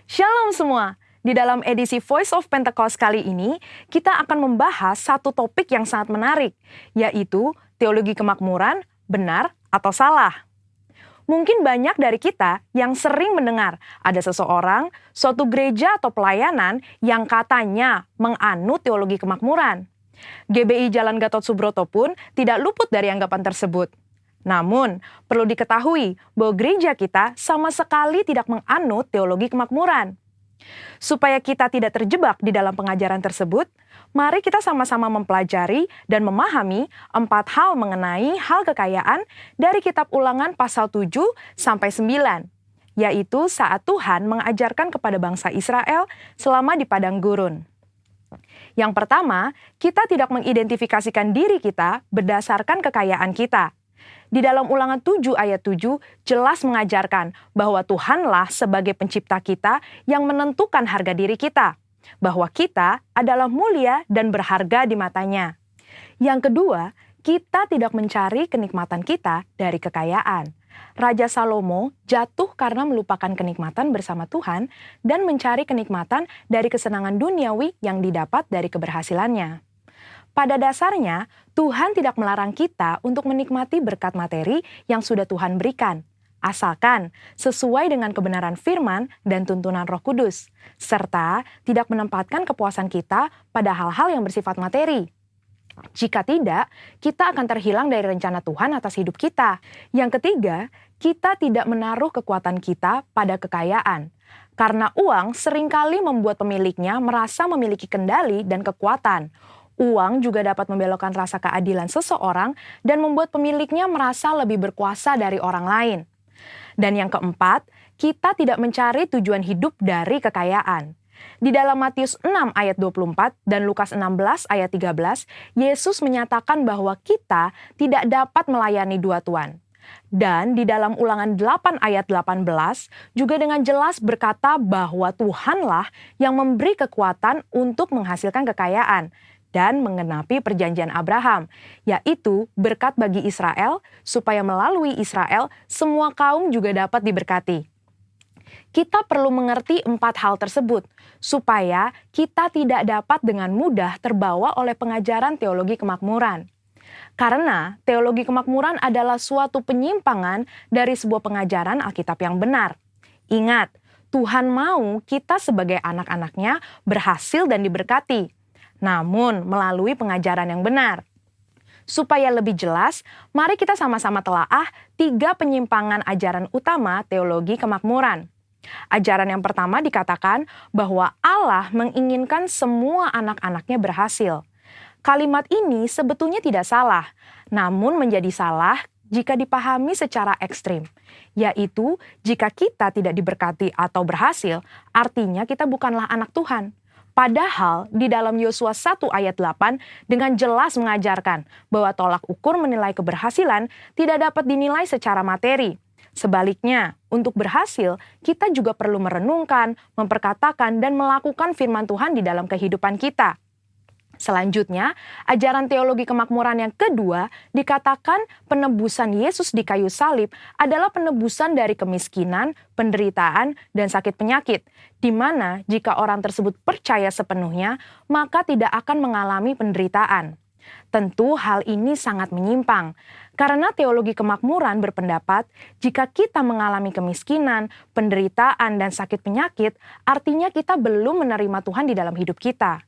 Shalom semua! Di dalam edisi Voice of Pentecost kali ini, kita akan membahas satu topik yang sangat menarik, yaitu teologi kemakmuran, benar atau salah. Mungkin banyak dari kita yang sering mendengar ada seseorang, suatu gereja atau pelayanan yang katanya menganut teologi kemakmuran. GBI Jalan Gatot Subroto pun tidak luput dari anggapan tersebut. Namun, perlu diketahui bahwa gereja kita sama sekali tidak menganut teologi kemakmuran. Supaya kita tidak terjebak di dalam pengajaran tersebut, mari kita sama-sama mempelajari dan memahami 4 hal mengenai hal kekayaan dari kitab Ulangan pasal 7 sampai 9, yaitu saat Tuhan mengajarkan kepada bangsa Israel selama di padang gurun. Yang pertama, kita tidak mengidentifikasikan diri kita berdasarkan kekayaan kita. Di dalam Ulangan 7 ayat 7 jelas mengajarkan bahwa Tuhanlah sebagai pencipta kita yang menentukan harga diri kita, bahwa kita adalah mulia dan berharga di matanya. Yang kedua, kita tidak mencari kenikmatan kita dari kekayaan. Raja Salomo jatuh karena melupakan kenikmatan bersama Tuhan dan mencari kenikmatan dari kesenangan duniawi yang didapat dari keberhasilannya. Pada dasarnya, Tuhan tidak melarang kita untuk menikmati berkat materi yang sudah Tuhan berikan, asalkan sesuai dengan kebenaran firman dan tuntunan Roh Kudus, serta tidak menempatkan kepuasan kita pada hal-hal yang bersifat materi. Jika tidak, kita akan terhilang dari rencana Tuhan atas hidup kita. Yang ketiga, kita tidak menaruh kekuatan kita pada kekayaan, karena uang seringkali membuat pemiliknya merasa memiliki kendali dan kekuatan. Uang juga dapat membelokkan rasa keadilan seseorang dan membuat pemiliknya merasa lebih berkuasa dari orang lain. Dan yang keempat, kita tidak mencari tujuan hidup dari kekayaan. Di dalam Matius 6 ayat 24 dan Lukas 16 ayat 13, Yesus menyatakan bahwa kita tidak dapat melayani dua tuan. Dan di dalam Ulangan 8 ayat 18 juga dengan jelas berkata bahwa Tuhanlah yang memberi kekuatan untuk menghasilkan kekayaan dan menggenapi perjanjian Abraham, yaitu berkat bagi Israel, supaya melalui Israel semua kaum juga dapat diberkati. Kita perlu mengerti 4 hal tersebut, supaya kita tidak dapat dengan mudah terbawa oleh pengajaran teologi kemakmuran. Karena teologi kemakmuran adalah suatu penyimpangan dari sebuah pengajaran Alkitab yang benar. Ingat, Tuhan mau kita sebagai anak-anaknya berhasil dan diberkati, namun melalui pengajaran yang benar. Supaya lebih jelas, mari kita sama-sama telaah 3 penyimpangan ajaran utama teologi kemakmuran. Ajaran yang pertama dikatakan bahwa Allah menginginkan semua anak-anaknya berhasil. Kalimat ini sebetulnya tidak salah, namun menjadi salah jika dipahami secara ekstrim, yaitu jika kita tidak diberkati atau berhasil, artinya kita bukanlah anak Tuhan. Padahal di dalam Yosua 1 ayat 8 dengan jelas mengajarkan bahwa tolak ukur menilai keberhasilan tidak dapat dinilai secara materi. Sebaliknya, untuk berhasil, kita juga perlu merenungkan, memperkatakan, dan melakukan firman Tuhan di dalam kehidupan kita. Selanjutnya, ajaran teologi kemakmuran yang kedua dikatakan penebusan Yesus di kayu salib adalah penebusan dari kemiskinan, penderitaan, dan sakit penyakit, di mana jika orang tersebut percaya sepenuhnya, maka tidak akan mengalami penderitaan. Tentu hal ini sangat menyimpang, karena teologi kemakmuran berpendapat jika kita mengalami kemiskinan, penderitaan, dan sakit penyakit, artinya kita belum menerima Tuhan di dalam hidup kita.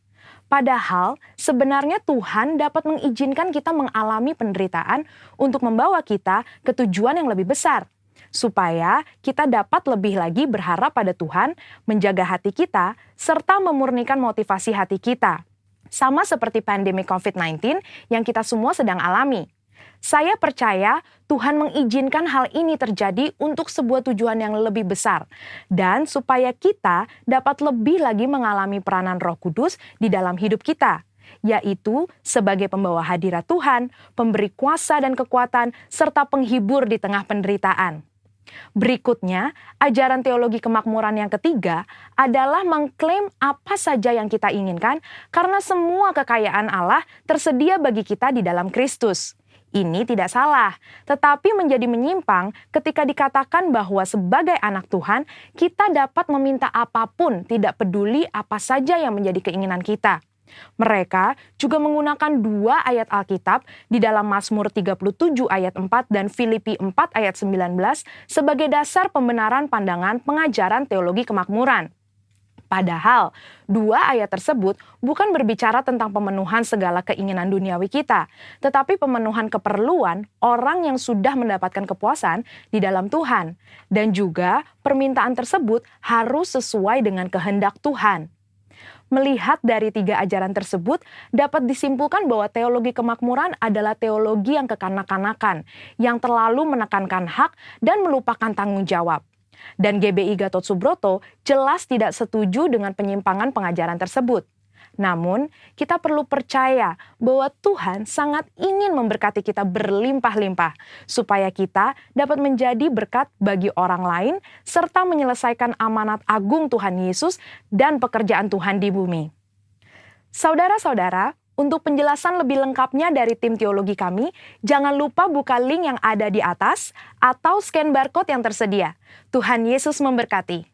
Padahal sebenarnya Tuhan dapat mengizinkan kita mengalami penderitaan untuk membawa kita ke tujuan yang lebih besar, supaya kita dapat lebih lagi berharap pada Tuhan, menjaga hati kita, serta memurnikan motivasi hati kita. Sama seperti pandemi COVID-19 yang kita semua sedang alami. Saya percaya Tuhan mengizinkan hal ini terjadi untuk sebuah tujuan yang lebih besar dan supaya kita dapat lebih lagi mengalami peranan Roh Kudus di dalam hidup kita, yaitu sebagai pembawa hadirat Tuhan, pemberi kuasa dan kekuatan, serta penghibur di tengah penderitaan. Berikutnya, ajaran teologi kemakmuran yang ketiga adalah mengklaim apa saja yang kita inginkan karena semua kekayaan Allah tersedia bagi kita di dalam Kristus. Ini tidak salah, tetapi menjadi menyimpang ketika dikatakan bahwa sebagai anak Tuhan, kita dapat meminta apapun, tidak peduli apa saja yang menjadi keinginan kita. Mereka juga menggunakan 2 ayat Alkitab di dalam Mazmur 37 ayat 4 dan Filipi 4 ayat 19 sebagai dasar pembenaran pandangan pengajaran teologi kemakmuran. Padahal, 2 ayat tersebut bukan berbicara tentang pemenuhan segala keinginan duniawi kita, tetapi pemenuhan keperluan orang yang sudah mendapatkan kepuasan di dalam Tuhan. Dan juga permintaan tersebut harus sesuai dengan kehendak Tuhan. Melihat dari 3 ajaran tersebut, dapat disimpulkan bahwa teologi kemakmuran adalah teologi yang kekanak-kanakan, yang terlalu menekankan hak dan melupakan tanggung jawab. Dan GBI Gatot Subroto jelas tidak setuju dengan penyimpangan pengajaran tersebut. Namun, kita perlu percaya bahwa Tuhan sangat ingin memberkati kita berlimpah-limpah, supaya kita dapat menjadi berkat bagi orang lain, serta menyelesaikan amanat agung Tuhan Yesus dan pekerjaan Tuhan di bumi. Saudara-saudara, untuk penjelasan lebih lengkapnya dari tim teologi kami, jangan lupa buka link yang ada di atas atau scan barcode yang tersedia. Tuhan Yesus memberkati.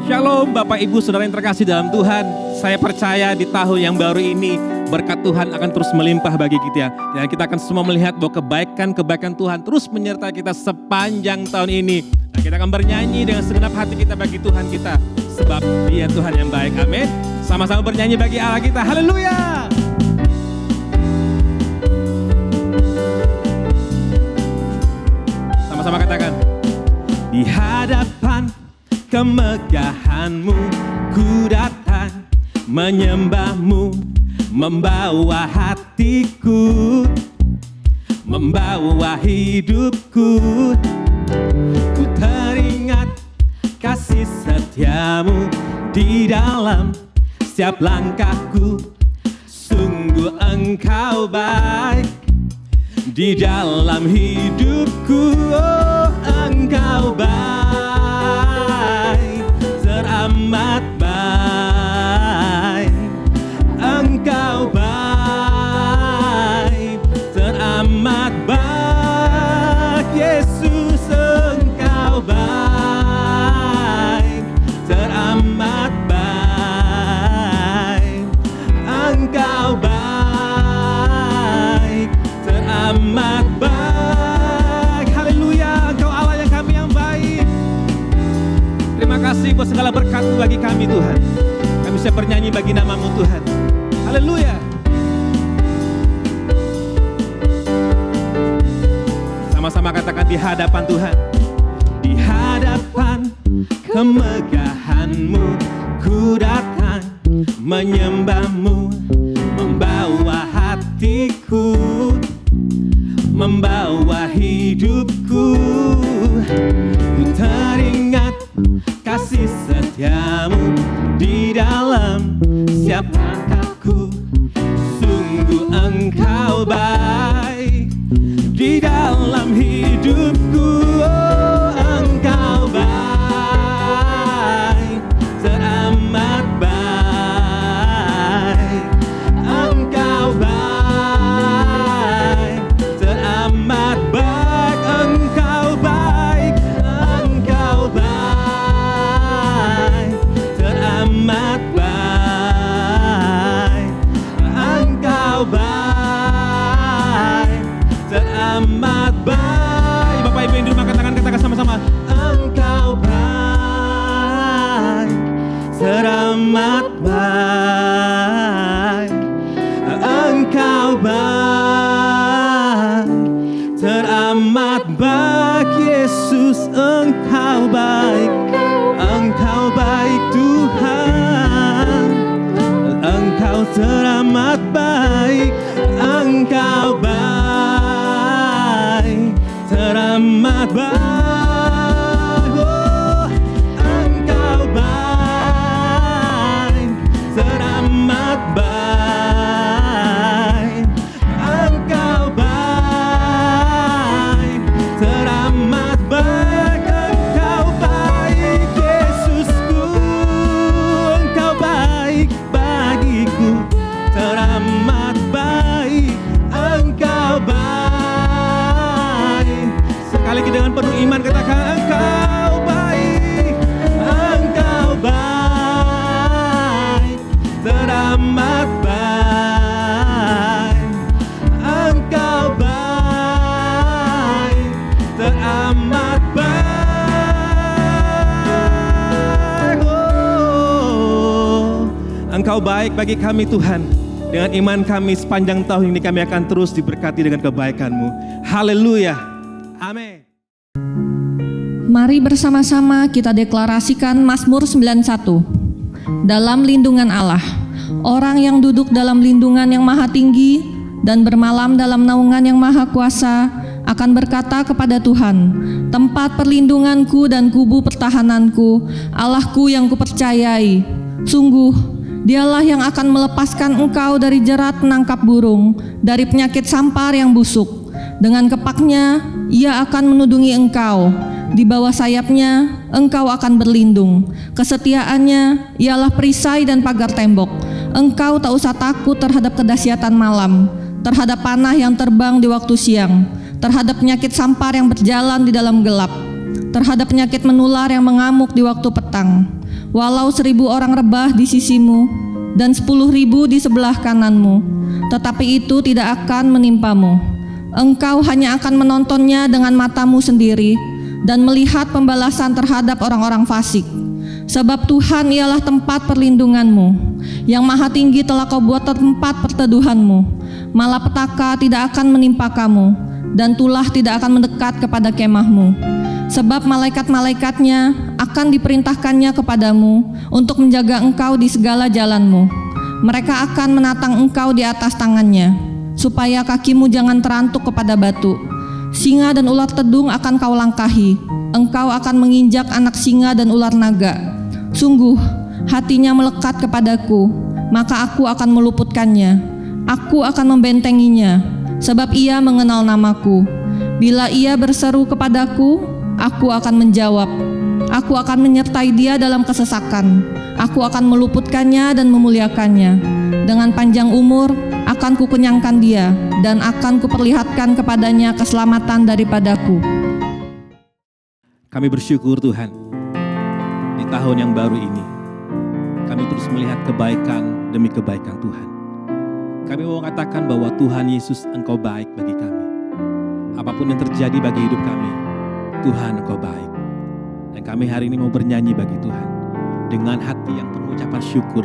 Shalom Bapak Ibu Saudara yang terkasih dalam Tuhan. Saya percaya di tahun yang baru ini berkat Tuhan akan terus melimpah bagi kita. Dan kita akan semua melihat bahwa kebaikan-kebaikan Tuhan terus menyertai kita sepanjang tahun ini. Dan kita akan bernyanyi dengan segenap hati kita bagi Tuhan kita. Sebab Dia Tuhan yang baik. Amin. Sama-sama bernyanyi bagi Allah kita. Haleluya. Sama-sama katakan. Di hadapan kemegahanmu ku datang menyembahmu, membawa hatiku, membawa hidupku. Ku teringat kasih setiamu di dalam setiap langkahku. Sungguh engkau baik di dalam hidupku. Oh, engkau baik, teramat baik. Engkau baik, teramat baik. Yesus, engkau baik, teramat baik. Engkau baik, teramat baik. Haleluya, engkau Allah yang kami yang baik. Terima kasih buat segala berkat bagi kami Tuhan. Kami bisa bernyanyi bagi nama-Mu Tuhan. Haleluya. Sama-sama katakan di hadapan Tuhan. Di hadapan kemegahan-Mu ku datang menyembah-Mu, membawa hatiku, membawa hidupku. Ku teringat kasih setiamu di dalam setiap langkahku. Sungguh engkau baik di dalam hidupku. Oh, engkau baik, teramat baik. Engkau baik, teramat baik. Engkau baik, engkau baik, teramat baik. Engkau baik, teramat baik. Bapak Ibu yang di rumah katakan sama-sama. Engkau baik, teramat baik. Engkau baik, teramat baik. Yesus, engkau baik. Engkau baik Tuhan. Engkau teramat baik. Engkau baik, teramat baik. Oh, engkau baik, teramat baik. Engkau baik, teramat baik. Engkau baik, Engkau baik bagi kami Tuhan. Dengan iman kami sepanjang tahun ini kami akan terus diberkati dengan kebaikan-Mu. Haleluya. Amin. Mari bersama-sama kita deklarasikan Mazmur 91. Dalam lindungan Allah, orang yang duduk dalam lindungan yang maha tinggi dan bermalam dalam naungan yang maha kuasa akan berkata kepada Tuhan, tempat perlindunganku dan kubu pertahananku, Allahku yang kupercayai. Sungguh, Dialah yang akan melepaskan engkau dari jerat penangkap burung, dari penyakit sampar yang busuk. Dengan kepaknya, Ia akan menudungi engkau. Di bawah sayapnya, engkau akan berlindung. Kesetiaannya ialah perisai dan pagar tembok. Engkau tak usah takut terhadap kedahsyatan malam, terhadap panah yang terbang di waktu siang, terhadap penyakit sampar yang berjalan di dalam gelap, terhadap penyakit menular yang mengamuk di waktu petang. Walau 1000 orang rebah di sisimu dan 10.000 di sebelah kananmu, tetapi itu tidak akan menimpamu. Engkau hanya akan menontonnya dengan matamu sendiri dan melihat pembalasan terhadap orang-orang fasik. Sebab Tuhan ialah tempat perlindunganmu, yang maha tinggi telah kau buat tempat perteduhanmu. Malapetaka tidak akan menimpa kamu, dan tulah tidak akan mendekat kepada kemahmu. Sebab malaikat-malaikatnya akan diperintahkannya kepadamu untuk menjaga engkau di segala jalanmu. Mereka akan menatang engkau di atas tangannya, supaya kakimu jangan terantuk kepada batu. Singa dan ular tedung akan kau langkahi. Engkau akan menginjak anak singa dan ular naga. Sungguh, hatinya melekat kepadaku, maka aku akan meluputkannya. Aku akan membentenginya, sebab ia mengenal namaku. Bila ia berseru kepadaku, aku akan menjawab. Aku akan menyertai dia dalam kesesakan. Aku akan meluputkannya dan memuliakannya. Dengan panjang umur akan kukenyangkan dia, dan akan kuperlihatkan kepadanya keselamatan daripadaku. Kami bersyukur Tuhan, di tahun yang baru ini, kami terus melihat kebaikan demi kebaikan Tuhan. Kami mau katakan bahwa Tuhan Yesus, Engkau baik bagi kami. Apapun yang terjadi bagi hidup kami, Tuhan Engkau baik. Dan kami hari ini mau bernyanyi bagi Tuhan dengan hati yang penuh ucapan syukur,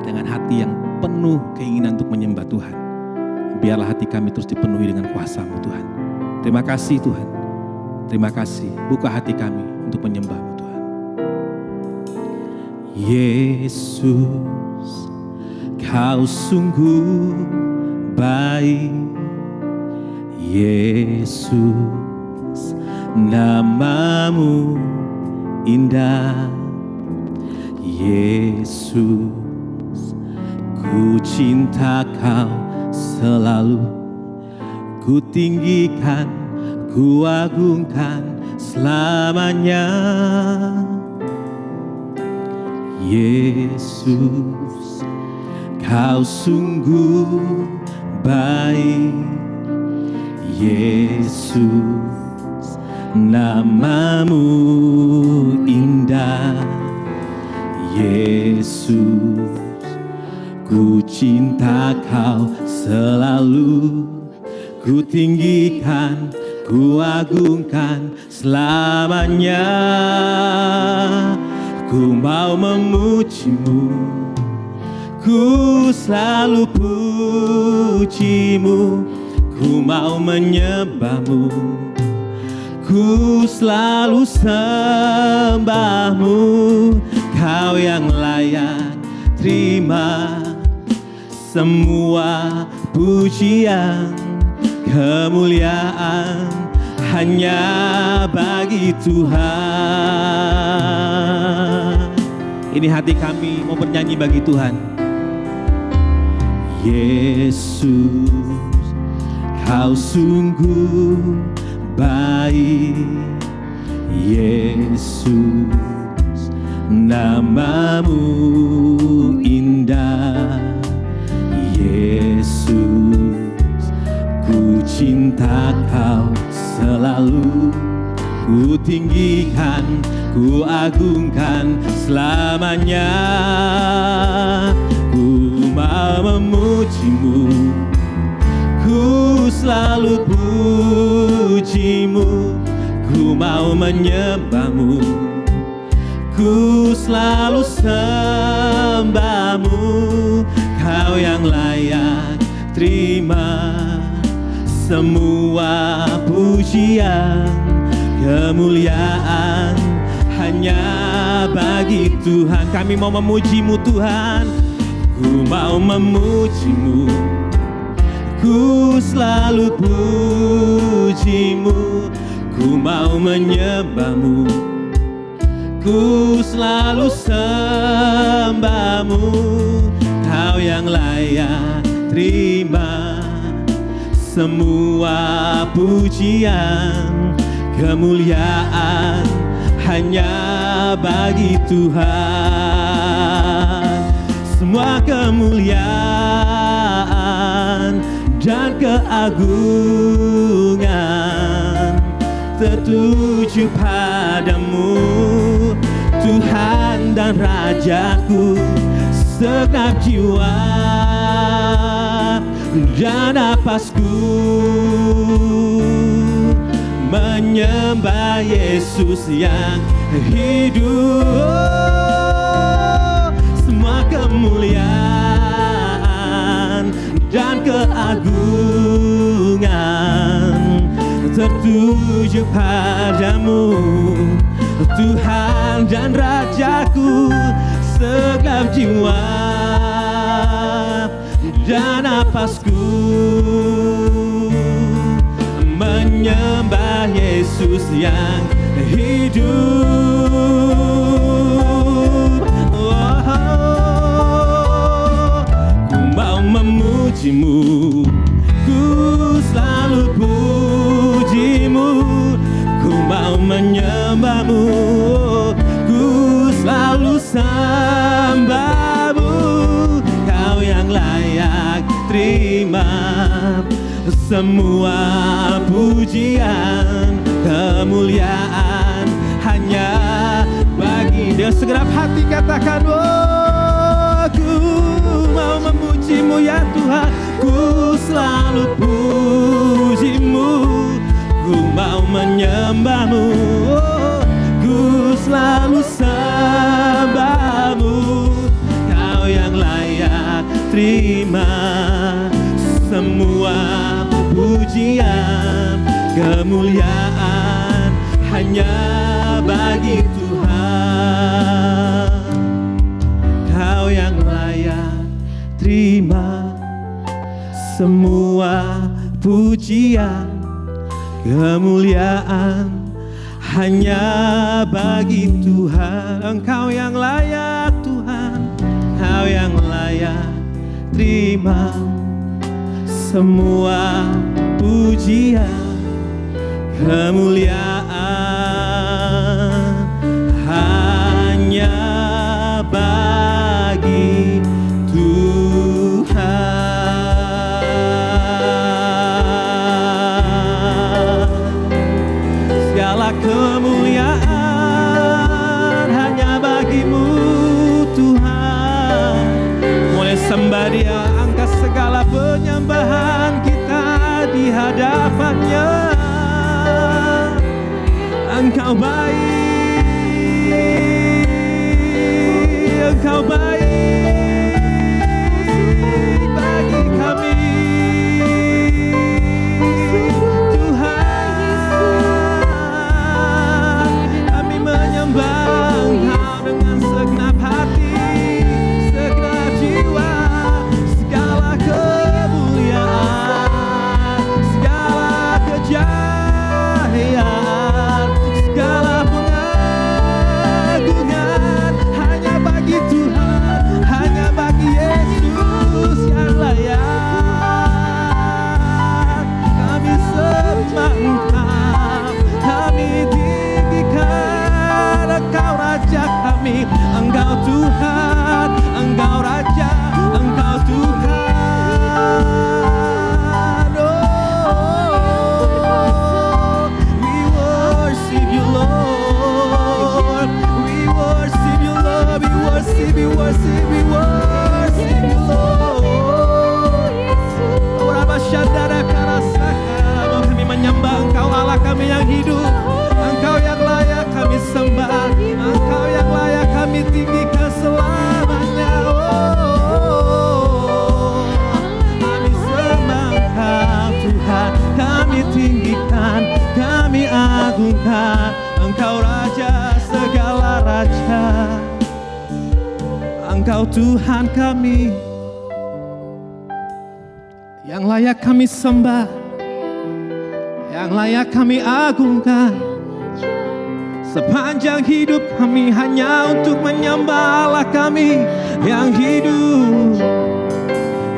dengan hati yang penuh keinginan untuk menyembah Tuhan. Biarlah hati kami terus dipenuhi dengan kuasa-Mu Tuhan. Terima kasih Tuhan. Terima kasih. Buka hati kami untuk menyembah-Mu Tuhan. Yesus, Kau sungguh baik. Yesus, nama-Mu indah. Yesus, ku cinta Kau selalu. Ku tinggikan, ku agungkan selamanya. Yesus, Kau sungguh baik. Yesus, nama-Mu indah. Yesus, ku cinta Kau selalu. Ku tinggikan, ku agungkan selamanya. Ku mau memuji-Mu, ku selalu puji-Mu. Ku mau menyembah-Mu, ku selalu sembah-Mu. Kau yang layak terima semua pujian, kemuliaan hanya bagi Tuhan. Ini hati kami mau bernyanyi bagi Tuhan. Yesus, Kau sungguh baik. Yesus, nama-Mu indah. Yesus, ku cinta Kau selalu. Ku tinggikan, ku agungkan selamanya. Ku mau memuji-Mu, ku selalu puji-Mu. Ku mau menyembah-Mu, ku selalu sembahmu, Kau yang layak terima semua pujian, kemuliaan hanya bagi Tuhan. Kami mau memuji-Mu Tuhan, ku mau memuji-Mu, ku selalu puji-Mu, ku mau menyembah-Mu, ku selalu sembah-Mu, Kau yang layak terima semua pujian, kemuliaan hanya bagi Tuhan. Semua kemuliaan dan keagungan tertuju padamu, Tuhan dan Rajaku. Segenap jiwa dan napasku menyembah Yesus yang hidup. Semua kemuliaan dan keagungan tertuju padamu, Tuhan dan Rajaku. Segenap jiwa dan napasku menyembah Yesus yang hidup. Ku mau memuji-Mu, ku selalu puji-Mu, ku mau menyembah-Mu, ku selalu sembah-Mu, Kau yang layak terima semua pujian, kemuliaan hanya bagi Dia. Segenap hati katakan, oh, ku mau memuji-Mu ya Tuhan, ku selalu puji-Mu, ku mau menyembah-Mu, oh, ku selalu sembah-Mu, Kau yang layak terima semua pujian, kemuliaan hanya bagi Tuhan. Kau yang layak terima semua pujian, kemuliaan hanya bagi Tuhan. Engkau yang layak Tuhan, Kau yang layak terima semua pujian, kemuliaan hanya bagi Tuhan. Segala kemuliaan hanya bagi-Mu Tuhan. Mulai sembah Dia, angkat segala penyembahan kita di hadapan-Nya. Engkau baik, Engkau baik bagi kami, Tuhan. Kami menyembah Engkau dengan segenap hati, segenap jiwa. Segala kemuliaan, segala kejayaan, segala pengagungan hanya bagi Tuhan. Engkau Tuhan kami, yang layak kami sembah, yang layak kami agungkan. Sepanjang hidup kami hanya untuk menyembah Allah kami yang hidup.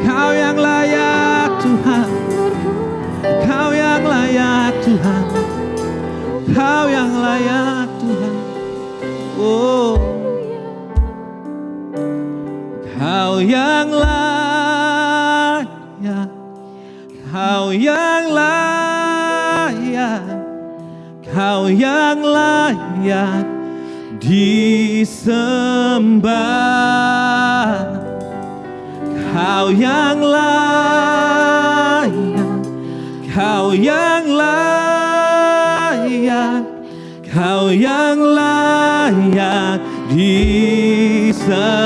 Kau yang layak Tuhan, Kau yang layak Tuhan, Kau yang layak Tuhan. Oh, Kau yang layak, Kau yang layak, Kau yang layak disembah. Kau yang layak, Kau yang layak, Kau yang layak disembah.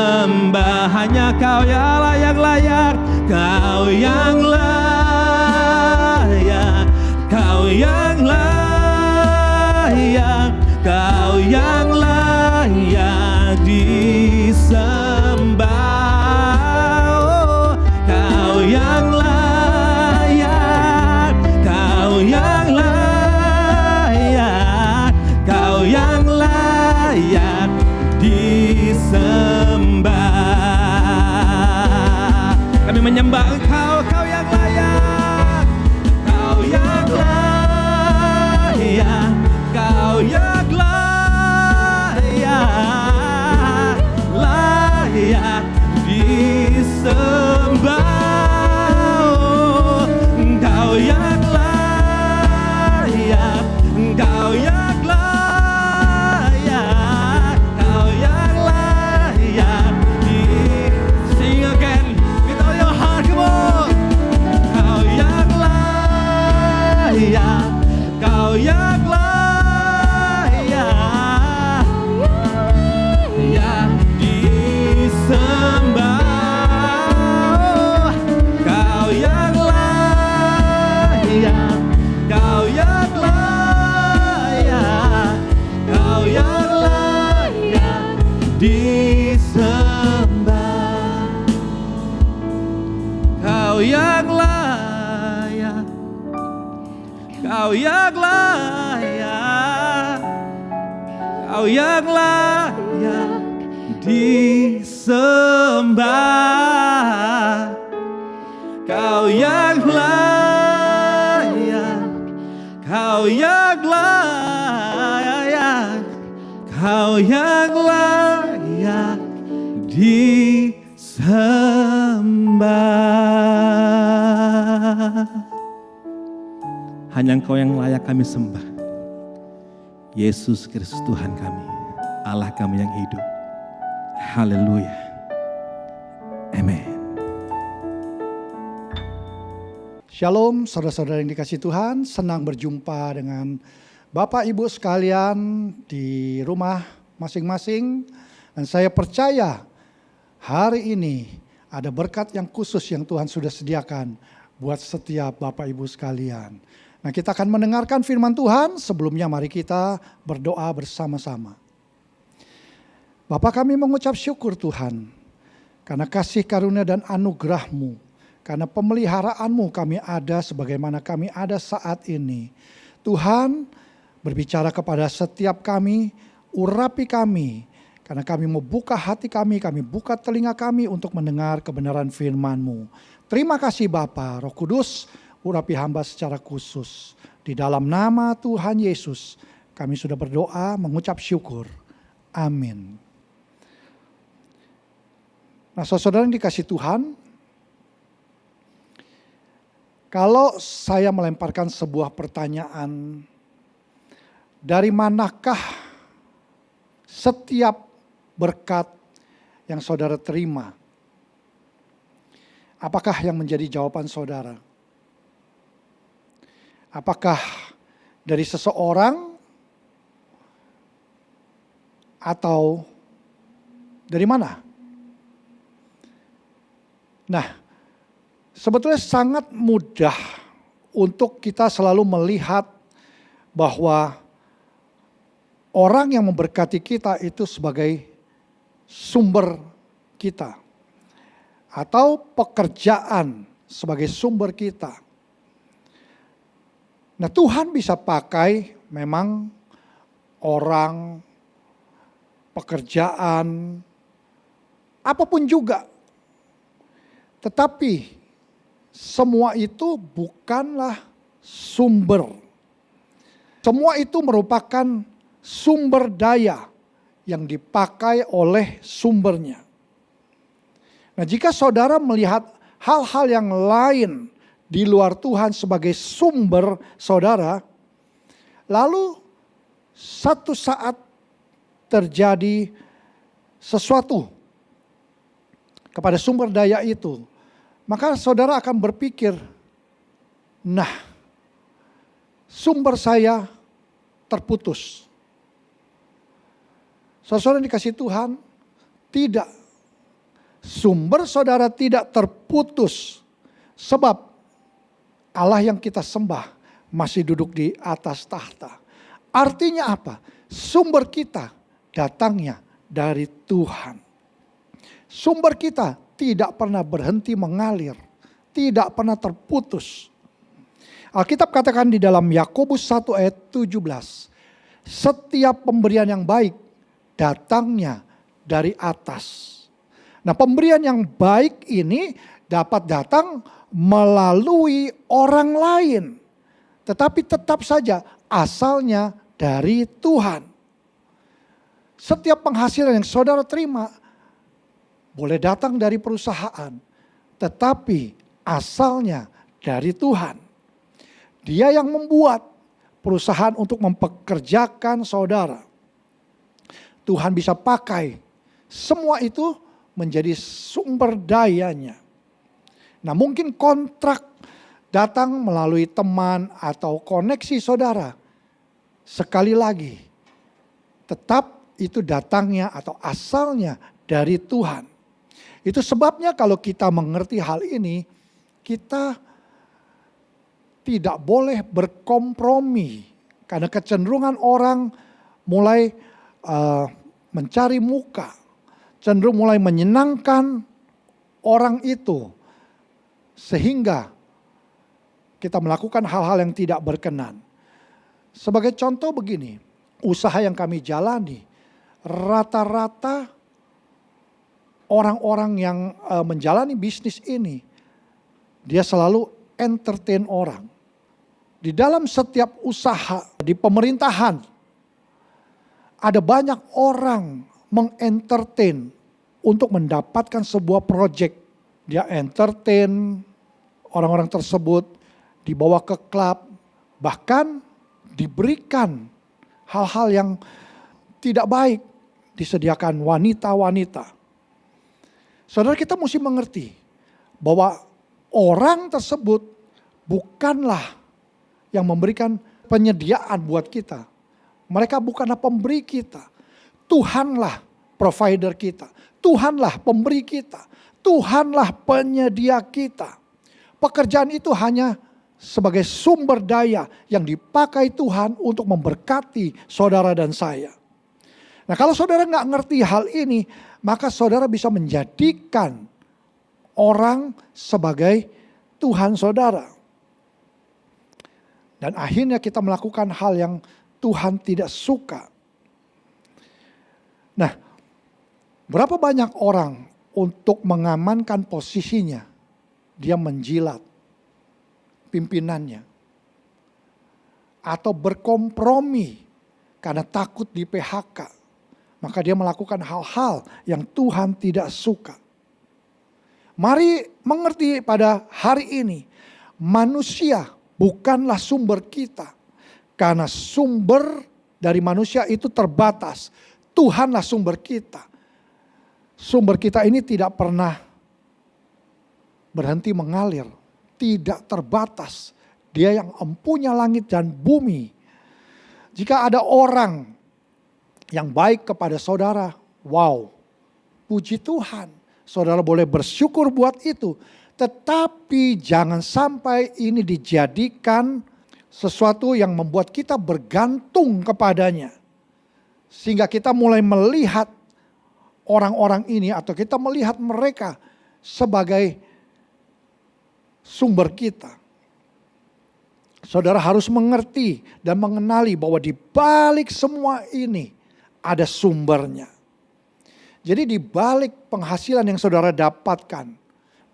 Hanya Kau yang layak, Kau yang layak, Kau yang layak, Kau yang layak disembah. Oh, Kau yang layak, Kau yang layak, Kau yang layak disembah. Kami menyembah Engkau, Kau yang layak, Kau yang layak, Kau yang layak, layak disembah. Oh, Engkau yang layak, Engkau yang layak, Kau yang layak sing again with all your heart, come on. Kau yang layak, Kau yang layak, ya disembah. Oh, Kau yang layak, Kau yang layak, Kau yang layak disembah. Kau yang layak, Kau yang layak, Kau yang layak disembah. Kau yang layak, Kau yang layak, Kau yang layak disembah. Hanya Engkau yang layak kami sembah. Yesus Kristus Tuhan kami, Allah kami yang hidup. Haleluya. Amen. Shalom saudara-saudara yang dikasihi Tuhan, senang berjumpa dengan Bapak Ibu sekalian di rumah masing-masing. Dan saya percaya hari ini ada berkat yang khusus yang Tuhan sudah sediakan buat setiap Bapak Ibu sekalian. Nah, kita akan mendengarkan firman Tuhan. Sebelumnya mari kita berdoa bersama-sama. Bapa, kami mengucap syukur Tuhan karena kasih karunia dan anugerah-Mu, karena pemeliharaanmu kami ada sebagaimana kami ada saat ini. Tuhan, berbicara kepada setiap kami, urapi kami, karena kami mau buka hati kami buka telinga kami untuk mendengar kebenaran firman-Mu. Terima kasih Bapa, Roh Kudus, urapi hamba secara khusus. Di dalam nama Tuhan Yesus, kami sudah berdoa mengucap syukur. Amin. Nah, saudara yang dikasihi Tuhan, kalau saya melemparkan sebuah pertanyaan, dari manakah setiap berkat yang saudara terima? Apakah yang menjadi jawaban saudara? Apakah dari seseorang atau dari mana? Nah, sebetulnya sangat mudah untuk kita selalu melihat bahwa orang yang memberkati kita itu sebagai sumber kita. Atau pekerjaan sebagai sumber kita. Nah, Tuhan bisa pakai memang orang, pekerjaan, apapun juga. Tetapi semua itu bukanlah sumber. Semua itu merupakan sumber daya yang dipakai oleh sumbernya. Nah, jika saudara melihat hal-hal yang lain di luar Tuhan sebagai sumber saudara, lalu satu saat terjadi sesuatu kepada sumber daya itu, maka saudara akan berpikir, nah, sumber saya terputus. Saudara dikasih Tuhan, tidak. Sumber saudara tidak terputus. Sebab Allah yang kita sembah masih duduk di atas tahta. Artinya apa? Sumber kita datangnya dari Tuhan. Sumber kita tidak pernah berhenti mengalir. Tidak pernah terputus. Alkitab katakan di dalam Yakobus 1 ayat 17. Setiap pemberian yang baik datangnya dari atas. Nah, pemberian yang baik ini dapat datang melalui orang lain. Tetapi tetap saja asalnya dari Tuhan. Setiap penghasilan yang saudara terima boleh datang dari perusahaan. Tetapi asalnya dari Tuhan. Dia yang membuat perusahaan untuk mempekerjakan saudara. Tuhan bisa pakai semua itu menjadi sumber dayanya. Nah, mungkin kontrak datang melalui teman atau koneksi saudara. Sekali lagi, tetap itu datangnya atau asalnya dari Tuhan. Itu sebabnya kalau kita mengerti hal ini, kita tidak boleh berkompromi. Karena kecenderungan orang mulai mencari muka. Cenderung mulai menyenangkan orang itu. Sehingga kita melakukan hal-hal yang tidak berkenan. Sebagai contoh begini, usaha yang kami jalani, rata-rata orang-orang yang menjalani bisnis ini, dia selalu entertain orang. Di dalam setiap usaha, di pemerintahan, ada banyak orang mengentertain untuk mendapatkan sebuah proyek. Dia entertain orang-orang tersebut, dibawa ke klub, bahkan diberikan hal-hal yang tidak baik, disediakan wanita-wanita. Saudara, kita mesti mengerti bahwa orang tersebut bukanlah yang memberikan penyediaan buat kita. Mereka bukanlah pemberi kita. Tuhanlah provider kita. Tuhanlah pemberi kita. Tuhanlah penyedia kita. Pekerjaan itu hanya sebagai sumber daya yang dipakai Tuhan untuk memberkati saudara dan saya. Nah, kalau saudara nggak ngerti hal ini, maka saudara bisa menjadikan orang sebagai Tuhan saudara. Dan akhirnya kita melakukan hal yang Tuhan tidak suka. Nah, berapa banyak orang untuk mengamankan posisinya, dia menjilat pimpinannya. Atau berkompromi karena takut di PHK. Maka dia melakukan hal-hal yang Tuhan tidak suka. Mari mengerti pada hari ini, manusia bukanlah sumber kita. Karena sumber dari manusia itu terbatas. Tuhanlah sumber kita. Sumber kita ini tidak pernah berhenti mengalir. Tidak terbatas. Dia yang empunya langit dan bumi. Jika ada orang yang baik kepada saudara, wow, puji Tuhan. Saudara boleh bersyukur buat itu. Tetapi jangan sampai ini dijadikan sesuatu yang membuat kita bergantung kepadanya. Sehingga kita mulai melihat orang-orang ini atau kita melihat mereka sebagai sumber kita. Saudara harus mengerti dan mengenali bahwa di balik semua ini ada sumbernya. Jadi di balik penghasilan yang saudara dapatkan,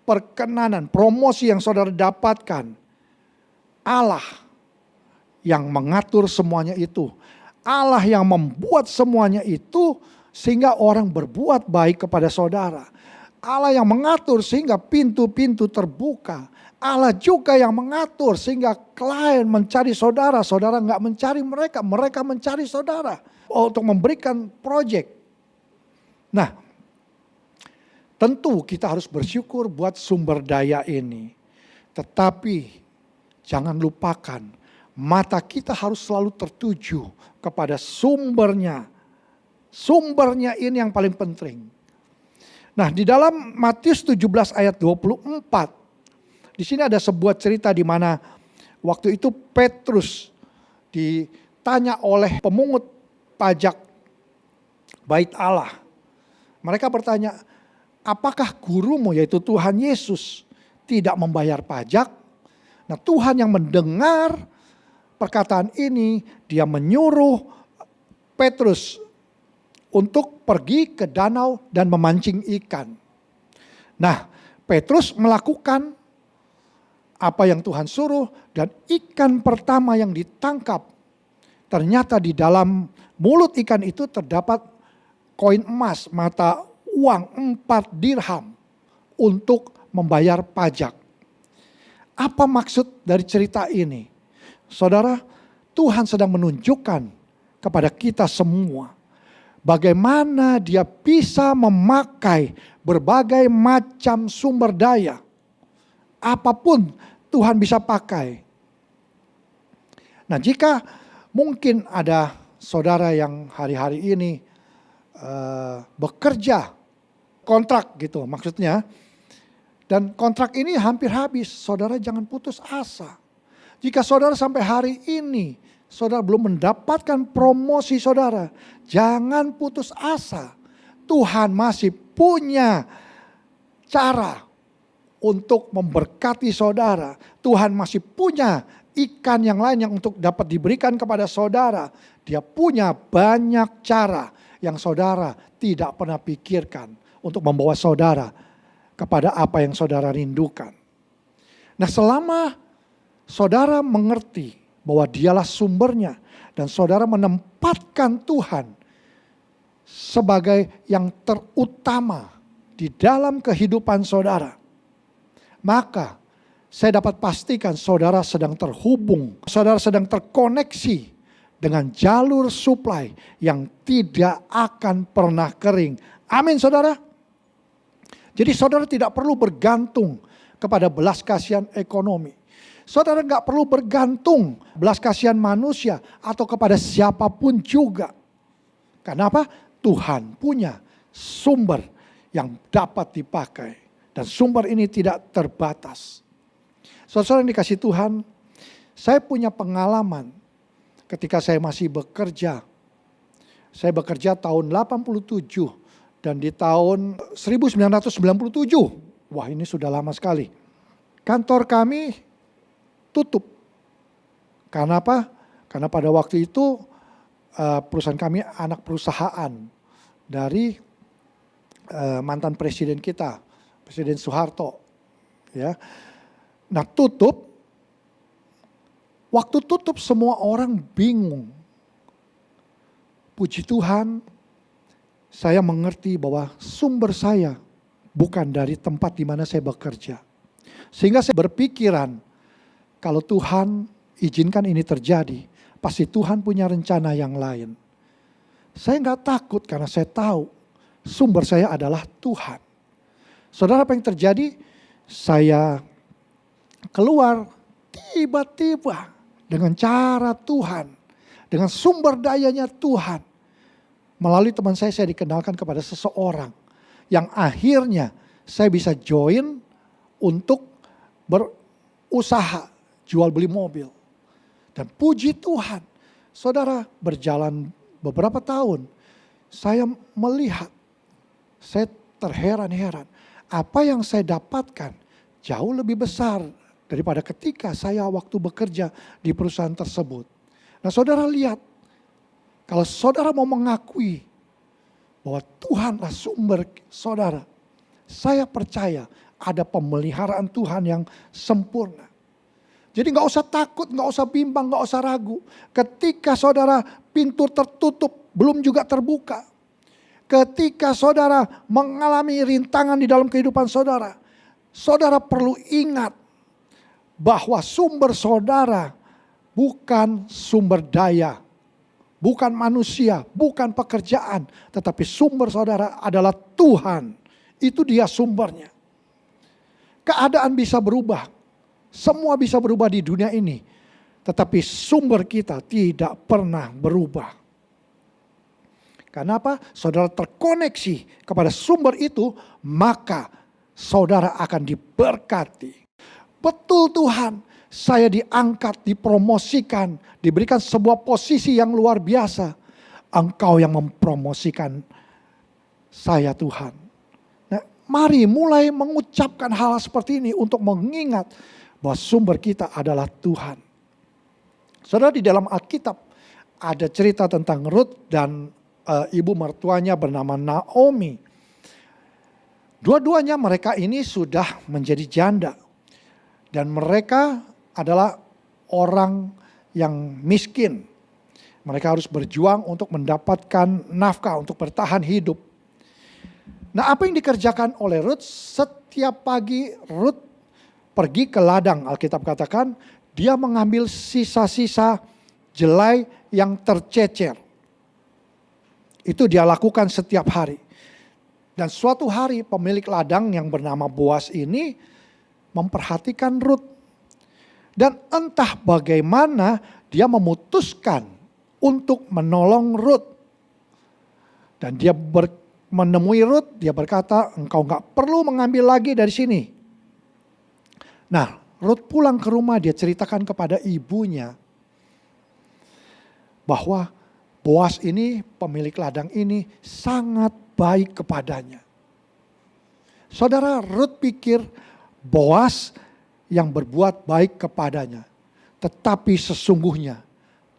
perkenanan, promosi yang saudara dapatkan, Allah yang mengatur semuanya itu. Allah yang membuat semuanya itu sehingga orang berbuat baik kepada saudara. Allah yang mengatur sehingga pintu-pintu terbuka. Allah juga yang mengatur sehingga klien mencari saudara. Saudara nggak mencari mereka, mereka mencari saudara untuk memberikan proyek. Nah, tentu kita harus bersyukur buat sumber daya ini. Tetapi jangan lupakan, mata kita harus selalu tertuju kepada sumbernya. Sumbernya ini yang paling penting. Nah, di dalam Matius 17 ayat 24, di sini ada sebuah cerita di mana waktu itu Petrus ditanya oleh pemungut pajak Bait Allah. Mereka bertanya, apakah gurumu yaitu Tuhan Yesus tidak membayar pajak? Nah, Tuhan yang mendengar perkataan ini, dia menyuruh Petrus untuk pergi ke danau dan memancing ikan. Nah, Petrus melakukan apa yang Tuhan suruh dan ikan pertama yang ditangkap, ternyata di dalam mulut ikan itu terdapat koin emas, mata uang 4 dirham untuk membayar pajak. Apa maksud dari cerita ini? Saudara, Tuhan sedang menunjukkan kepada kita semua bagaimana dia bisa memakai berbagai macam sumber daya. Apapun Tuhan bisa pakai. Nah, jika mungkin ada saudara yang hari-hari ini bekerja kontrak gitu maksudnya. Dan kontrak ini hampir habis, saudara jangan putus asa. Jika saudara sampai hari ini saudara belum mendapatkan promosi saudara, jangan putus asa. Tuhan masih punya cara untuk memberkati saudara. Tuhan masih punya ikan yang lain yang untuk dapat diberikan kepada saudara. Dia punya banyak cara yang saudara tidak pernah pikirkan untuk membawa saudara kepada apa yang saudara rindukan. Nah, selama saudara mengerti bahwa dialah sumbernya dan saudara menempatkan Tuhan sebagai yang terutama di dalam kehidupan saudara, maka saya dapat pastikan saudara sedang terhubung, saudara sedang terkoneksi dengan jalur suplai yang tidak akan pernah kering. Amin, saudara. Jadi saudara tidak perlu bergantung kepada belas kasihan ekonomi. Saudara nggak perlu bergantung belas kasihan manusia atau kepada siapapun juga. Kenapa? Tuhan punya sumber yang dapat dipakai. Dan sumber ini tidak terbatas. Saudara yang dikasih Tuhan, saya punya pengalaman ketika saya masih bekerja. Saya bekerja tahun 87 dan di tahun 1997. Wah, ini sudah lama sekali. Kantor kami tutup. Karena apa? Karena pada waktu itu perusahaan kami anak perusahaan dari mantan presiden kita, Presiden Soeharto. Ya. Nah, tutup. Waktu tutup semua orang bingung. Puji Tuhan, saya mengerti bahwa sumber saya bukan dari tempat di mana saya bekerja. Sehingga saya berpikiran, kalau Tuhan izinkan ini terjadi, pasti Tuhan punya rencana yang lain. Saya nggak takut karena saya tahu sumber saya adalah Tuhan. Saudara, apa yang terjadi? Saya keluar tiba-tiba dengan cara Tuhan, dengan sumber dayanya Tuhan. Melalui teman saya dikenalkan kepada seseorang yang akhirnya saya bisa join untuk berusaha jual beli mobil. Dan puji Tuhan, saudara, berjalan beberapa tahun, saya melihat Saya terheran-heran. Apa yang saya dapatkan jauh lebih besar daripada ketika saya waktu bekerja di perusahaan tersebut. Nah saudara lihat, kalau saudara mau mengakui bahwa Tuhanlah sumber saudara, saya percaya ada pemeliharaan Tuhan yang sempurna. Jadi gak usah takut, gak usah bimbang, gak usah ragu. Ketika saudara pintu tertutup, belum juga terbuka. Ketika saudara mengalami rintangan di dalam kehidupan saudara, saudara perlu ingat bahwa sumber saudara bukan sumber daya, bukan manusia, bukan pekerjaan, tetapi sumber saudara adalah Tuhan. Itu dia sumbernya. Keadaan bisa berubah, semua bisa berubah di dunia ini, tetapi sumber kita tidak pernah berubah. Kenapa? Saudara terkoneksi kepada sumber itu, maka saudara akan diberkati. Betul Tuhan, saya diangkat, dipromosikan, diberikan sebuah posisi yang luar biasa. Engkau yang mempromosikan saya Tuhan. Nah, mari mulai mengucapkan hal seperti ini untuk mengingat bahwa sumber kita adalah Tuhan. Saudara, di dalam Alkitab ada cerita tentang Rut dan ibu mertuanya bernama Naomi. Dua-duanya mereka ini sudah menjadi janda. Dan mereka adalah orang yang miskin. Mereka harus berjuang untuk mendapatkan nafkah, untuk bertahan hidup. Nah, apa yang dikerjakan oleh Rut? Setiap pagi Rut pergi ke ladang, Alkitab katakan, dia mengambil sisa-sisa jelai yang tercecer. Itu dia lakukan setiap hari. Dan suatu hari pemilik ladang yang bernama Boas ini memperhatikan Rut. Dan entah bagaimana dia memutuskan untuk menolong Rut. Dan dia menemui Rut, dia berkata, engkau gak perlu mengambil lagi dari sini. Nah, Rut pulang ke rumah, dia ceritakan kepada ibunya bahwa Boas ini, pemilik ladang ini sangat baik kepadanya. Saudara, Rut pikir Boas yang berbuat baik kepadanya. Tetapi sesungguhnya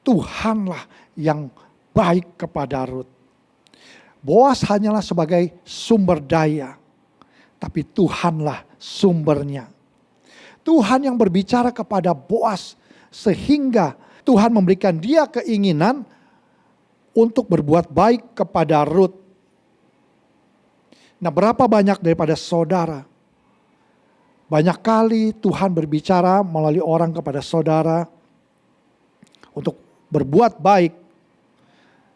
Tuhanlah yang baik kepada Rut. Boas hanyalah sebagai sumber daya. Tapi Tuhanlah sumbernya. Tuhan yang berbicara kepada Boas sehingga Tuhan memberikan dia keinginan untuk berbuat baik kepada Rut. Nah, berapa banyak daripada saudara? Banyak kali Tuhan berbicara melalui orang kepada saudara untuk berbuat baik.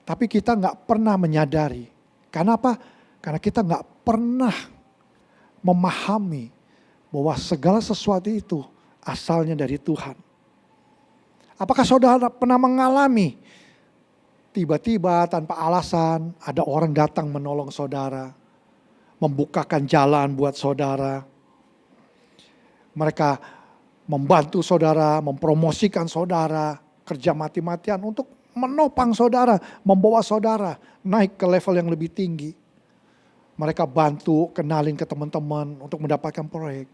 Tapi kita gak pernah menyadari. Kenapa? Karena kita gak pernah memahami bahwa segala sesuatu itu asalnya dari Tuhan. Apakah saudara pernah mengalami tiba-tiba tanpa alasan ada orang datang menolong saudara, membukakan jalan buat saudara. Mereka membantu saudara, mempromosikan saudara, kerja mati-matian untuk menopang saudara, membawa saudara naik ke level yang lebih tinggi. Mereka bantu kenalin ke teman-teman untuk mendapatkan proyek.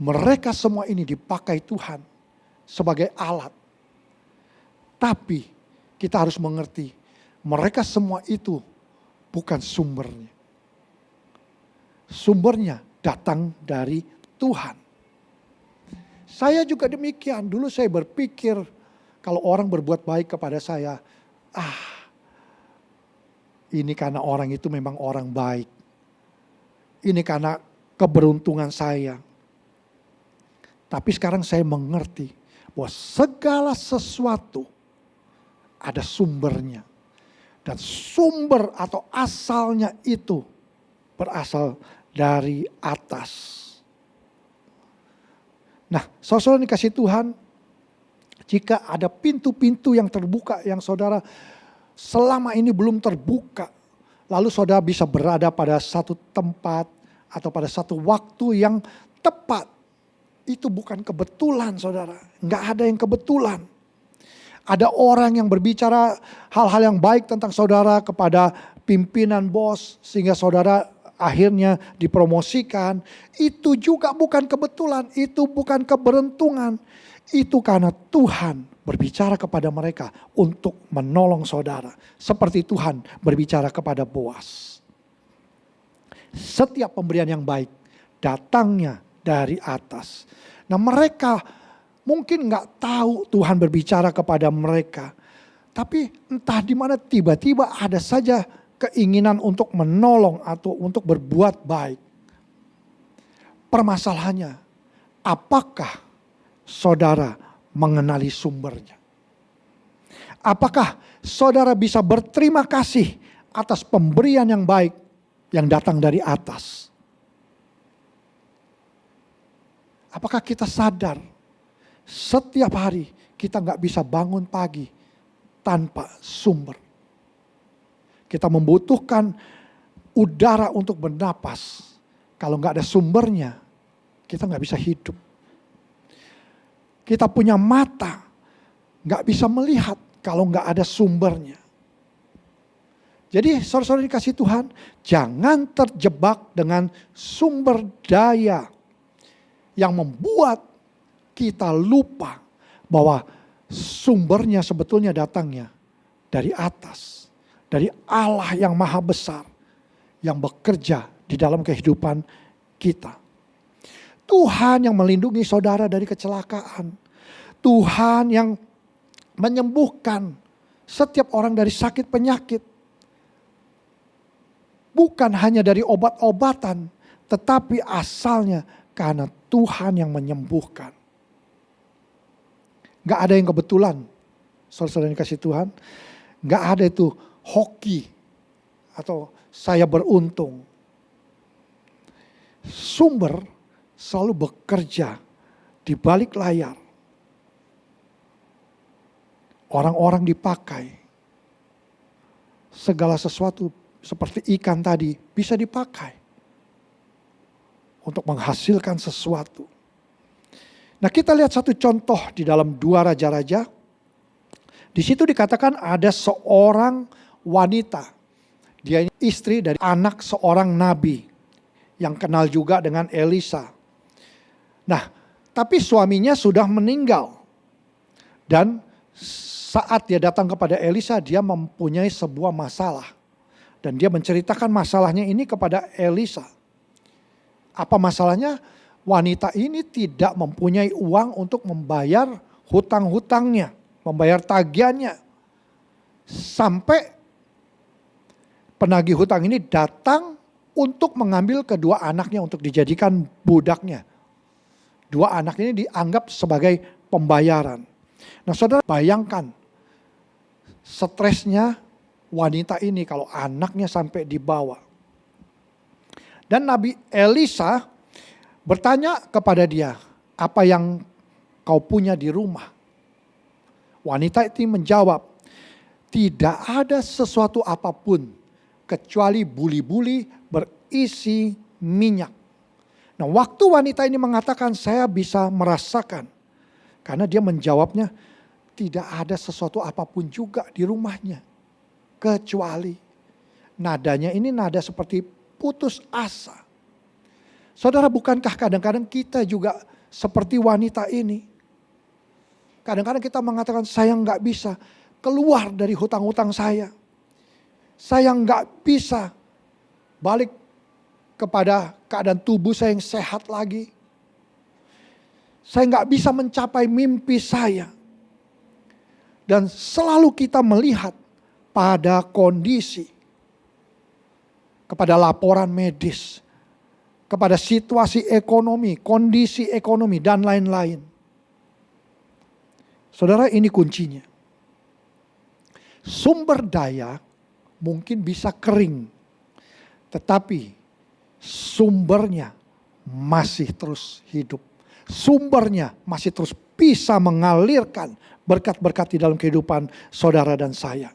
Mereka semua ini dipakai Tuhan sebagai alat. Tapi kita harus mengerti, mereka semua itu bukan sumbernya. Sumbernya datang dari Tuhan. Saya juga demikian, dulu saya berpikir kalau orang berbuat baik kepada saya, ini karena orang itu memang orang baik. Ini karena keberuntungan saya. Tapi sekarang saya mengerti bahwa segala sesuatu ada sumbernya. Dan sumber atau asalnya itu berasal dari atas. Nah, saudara dikasih Tuhan, jika ada pintu-pintu yang terbuka yang saudara selama ini belum terbuka, lalu saudara bisa berada pada satu tempat atau pada satu waktu yang tepat. Itu bukan kebetulan saudara, nggak ada yang kebetulan. Ada orang yang berbicara hal-hal yang baik tentang saudara kepada pimpinan bos sehingga saudara akhirnya dipromosikan. Itu juga bukan kebetulan, itu bukan keberuntungan. Itu karena Tuhan berbicara kepada mereka untuk menolong saudara. Seperti Tuhan berbicara kepada Boas. Setiap pemberian yang baik datangnya dari atas. Nah mereka mungkin gak tahu Tuhan berbicara kepada mereka. Tapi entah di mana tiba-tiba ada saja keinginan untuk menolong atau untuk berbuat baik. Permasalahannya, apakah saudara mengenali sumbernya? Apakah saudara bisa berterima kasih atas pemberian yang baik yang datang dari atas? Apakah kita sadar setiap hari kita gak bisa bangun pagi tanpa sumber? Kita membutuhkan udara untuk bernapas. Kalau gak ada sumbernya, kita gak bisa hidup. Kita punya mata, gak bisa melihat kalau gak ada sumbernya. Jadi saudara-saudara dikasih Tuhan, jangan terjebak dengan sumber daya yang membuat kita lupa bahwa sumbernya sebetulnya datangnya dari atas. Dari Allah yang maha besar yang bekerja di dalam kehidupan kita. Tuhan yang melindungi saudara dari kecelakaan. Tuhan yang menyembuhkan setiap orang dari sakit penyakit. Bukan hanya dari obat-obatan, tetapi asalnya karena Tuhan yang menyembuhkan. Gak ada yang kebetulan, saudara-saudara yang kasih Tuhan. Gak ada itu hoki atau saya beruntung. Sumber selalu bekerja di balik layar. Orang-orang dipakai. Segala sesuatu seperti ikan tadi bisa dipakai untuk menghasilkan sesuatu. Nah, kita lihat satu contoh di dalam 2 Raja-Raja. Di situ dikatakan ada seorang wanita. Dia istri dari anak seorang nabi yang kenal juga dengan Elisa. Nah, tapi suaminya sudah meninggal. Dan saat dia datang kepada Elisa, dia mempunyai sebuah masalah. Dan dia menceritakan masalahnya ini kepada Elisa. Apa masalahnya? Wanita ini tidak mempunyai uang untuk membayar hutang-hutangnya, membayar tagihannya. Sampai penagih hutang ini datang untuk mengambil kedua anaknya untuk dijadikan budaknya. 2 anak ini dianggap sebagai pembayaran. Nah, saudara bayangkan stresnya wanita ini kalau anaknya sampai dibawa. Dan Nabi Elisa bertanya kepada dia, apa yang kau punya di rumah? Wanita itu menjawab, tidak ada sesuatu apapun kecuali buli-buli berisi minyak. Nah, waktu wanita ini mengatakan saya bisa merasakan. Karena dia menjawabnya, tidak ada sesuatu apapun juga di rumahnya. Kecuali nadanya ini nada seperti putus asa. Saudara, bukankah kadang-kadang kita juga seperti wanita ini? Kadang-kadang kita mengatakan saya nggak bisa keluar dari hutang-hutang saya. Saya nggak bisa balik kepada keadaan tubuh saya yang sehat lagi. Saya nggak bisa mencapai mimpi saya. Dan selalu kita melihat pada kondisi, kepada laporan medis, kepada situasi ekonomi, kondisi ekonomi, dan lain-lain. Saudara, ini kuncinya. Sumber daya mungkin bisa kering, tetapi sumbernya masih terus hidup. Sumbernya masih terus bisa mengalirkan berkat-berkat di dalam kehidupan saudara dan saya.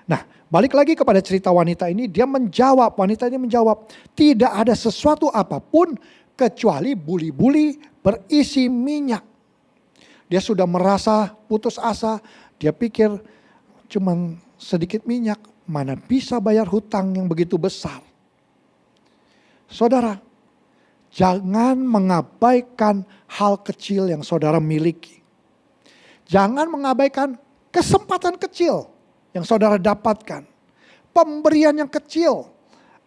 Nah, balik lagi kepada cerita wanita ini, wanita ini menjawab, tidak ada sesuatu apapun kecuali buli-buli berisi minyak. Dia sudah merasa putus asa, dia pikir cuman sedikit minyak, mana bisa bayar hutang yang begitu besar. Saudara, jangan mengabaikan hal kecil yang saudara miliki. Jangan mengabaikan kesempatan kecil yang saudara dapatkan. Pemberian yang kecil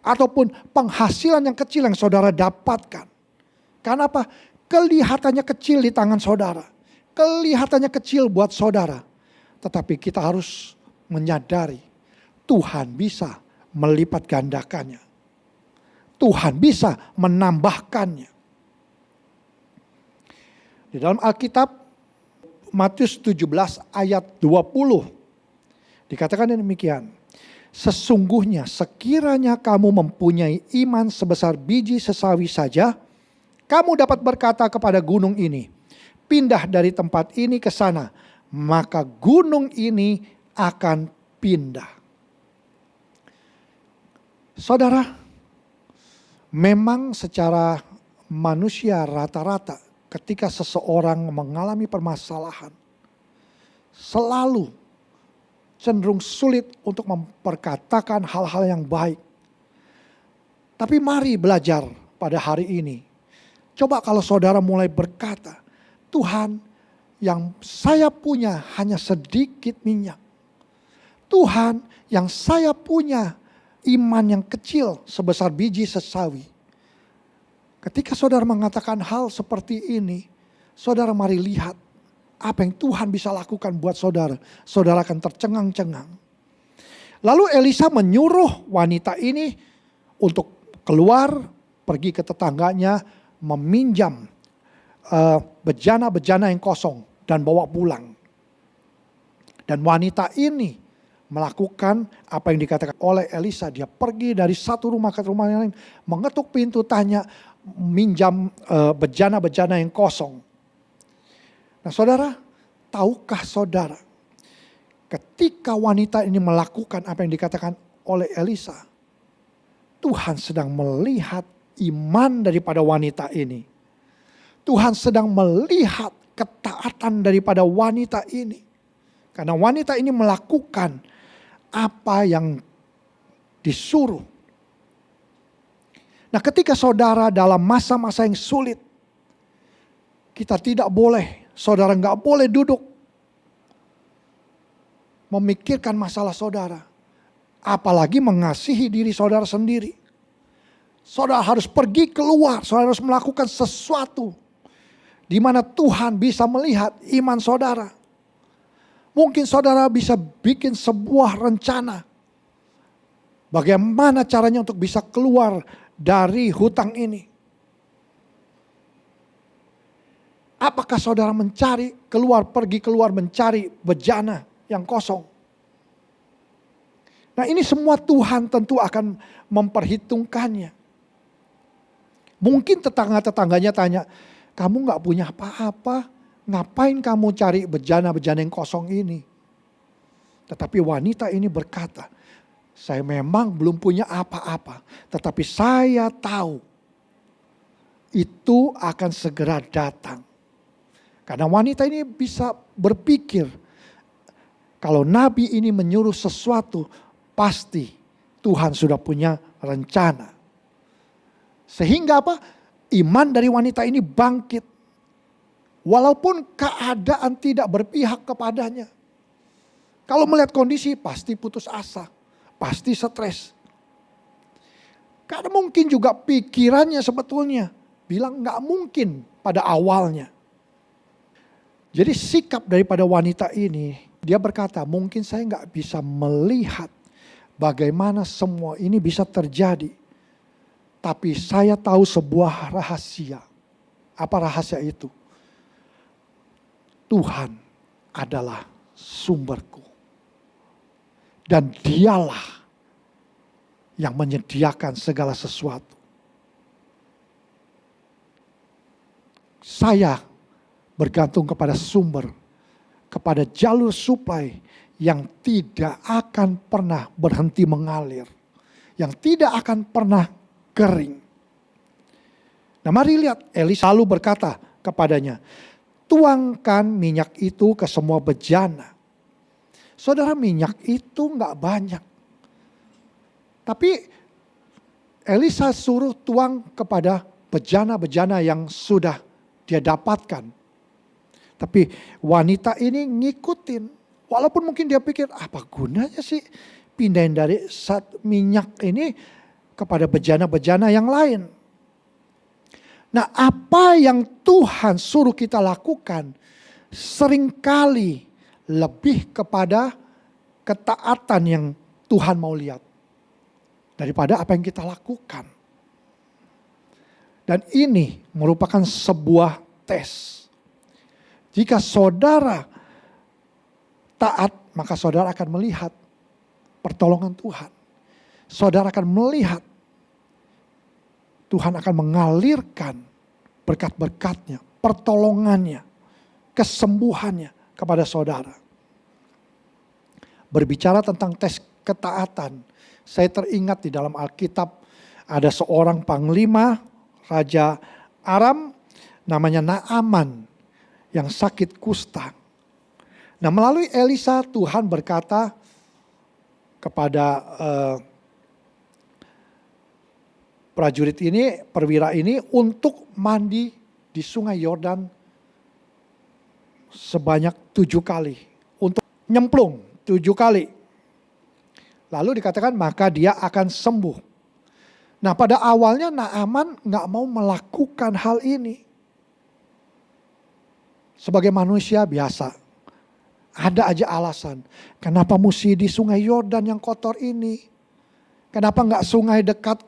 ataupun penghasilan yang kecil yang saudara dapatkan. Karena apa? Kelihatannya kecil di tangan saudara. Kelihatannya kecil buat saudara. Tetapi kita harus menyadari Tuhan bisa melipat gandakannya. Tuhan bisa menambahkannya. Di dalam Alkitab Matius 17 ayat 20 dikatakan demikian. Sesungguhnya sekiranya kamu mempunyai iman sebesar biji sesawi saja, kamu dapat berkata kepada gunung ini, pindah dari tempat ini ke sana, maka gunung ini akan pindah. Saudara, memang secara manusia rata-rata ketika seseorang mengalami permasalahan, selalu cenderung sulit untuk memperkatakan hal-hal yang baik. Tapi mari belajar pada hari ini. Coba kalau saudara mulai berkata, Tuhan, yang saya punya hanya sedikit minyak. Tuhan, yang saya punya iman yang kecil sebesar biji sesawi. Ketika saudara mengatakan hal seperti ini, saudara mari lihat apa yang Tuhan bisa lakukan buat saudara. Saudara akan tercengang-cengang. Lalu Elisa menyuruh wanita ini untuk keluar, pergi ke tetangganya, meminjam bejana-bejana yang kosong dan bawa pulang. Dan wanita ini melakukan apa yang dikatakan oleh Elisa. Dia pergi dari satu rumah ke rumah yang lain, mengetuk pintu, tanya, minjam bejana-bejana yang kosong. Nah saudara, tahukah saudara, ketika wanita ini melakukan apa yang dikatakan oleh Elisa, Tuhan sedang melihat iman daripada wanita ini. Tuhan sedang melihat ketaatan daripada wanita ini. Karena wanita ini melakukan apa yang disuruh. Nah ketika saudara dalam masa-masa yang sulit, kita tidak boleh, saudara nggak boleh duduk memikirkan masalah saudara. Apalagi mengasihi diri saudara sendiri. Saudara harus pergi keluar, saudara harus melakukan sesuatu di mana Tuhan bisa melihat iman saudara. Mungkin saudara bisa bikin sebuah rencana. Bagaimana caranya untuk bisa keluar dari hutang ini. Apakah saudara pergi keluar mencari bejana yang kosong? Nah ini semua Tuhan tentu akan memperhitungkannya. Mungkin tetangga-tetangganya tanya, kamu gak punya apa-apa, ngapain kamu cari bejana-bejana yang kosong ini? Tetapi wanita ini berkata, saya memang belum punya apa-apa, tetapi saya tahu itu akan segera datang. Karena wanita ini bisa berpikir, kalau nabi ini menyuruh sesuatu, pasti Tuhan sudah punya rencana. Sehingga apa? Iman dari wanita ini bangkit. Walaupun keadaan tidak berpihak kepadanya. Kalau melihat kondisi pasti putus asa. Pasti stres. Karena mungkin juga pikirannya sebetulnya bilang gak mungkin pada awalnya. Jadi sikap daripada wanita ini, dia berkata mungkin saya gak bisa melihat bagaimana semua ini bisa terjadi. Tapi saya tahu sebuah rahasia. Apa rahasia itu? Tuhan adalah sumberku. Dan dialah yang menyediakan segala sesuatu. Saya bergantung kepada sumber, kepada jalur suplai yang tidak akan pernah berhenti mengalir. Yang tidak akan pernah kering. Nah mari lihat, Elisa lalu berkata kepadanya, tuangkan minyak itu ke semua bejana. Saudara, minyak itu gak banyak. Tapi Elisa suruh tuang kepada bejana-bejana yang sudah dia dapatkan. Tapi wanita ini ngikutin. Walaupun mungkin dia pikir, apa gunanya sih pindahin dari minyak ini kepada bejana-bejana yang lain. Nah, apa yang Tuhan suruh kita lakukan seringkali lebih kepada ketaatan yang Tuhan mau lihat daripada apa yang kita lakukan. Dan ini merupakan sebuah tes. Jika saudara taat, maka saudara akan melihat pertolongan Tuhan. Saudara akan melihat Tuhan akan mengalirkan berkat-berkatnya, pertolongannya, kesembuhannya kepada saudara. Berbicara tentang tes ketaatan, saya teringat di dalam Alkitab ada seorang panglima Raja Aram namanya Naaman yang sakit kusta. Nah, melalui Elisa Tuhan berkata kepada prajurit ini, perwira ini untuk mandi di sungai Yordan sebanyak 7 kali. Untuk nyemplung 7 kali. Lalu dikatakan maka dia akan sembuh. Nah, pada awalnya Naaman gak mau melakukan hal ini. Sebagai manusia biasa, ada aja alasan. Kenapa mesti di sungai Yordan yang kotor ini? Kenapa gak sungai dekat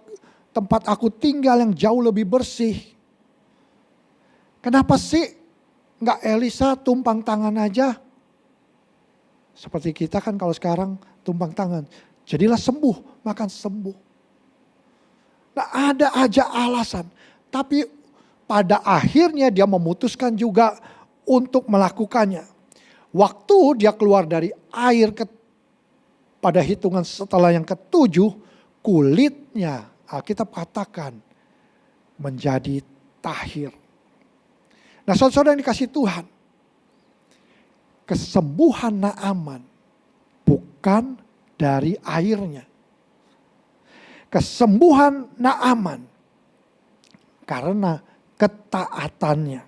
tempat aku tinggal yang jauh lebih bersih? Kenapa sih gak Elisa tumpang tangan aja? Seperti kita kan kalau sekarang tumpang tangan. Jadilah sembuh, makan sembuh. Nah, ada aja alasan. Tapi pada akhirnya dia memutuskan juga untuk melakukannya. Waktu dia keluar dari air pada hitungan setelah yang ke-7, kulitnya Alkitab katakan menjadi tahir. Nah, saudara-saudara yang dikasih Tuhan, kesembuhan Naaman bukan dari airnya. Kesembuhan Naaman karena ketaatannya.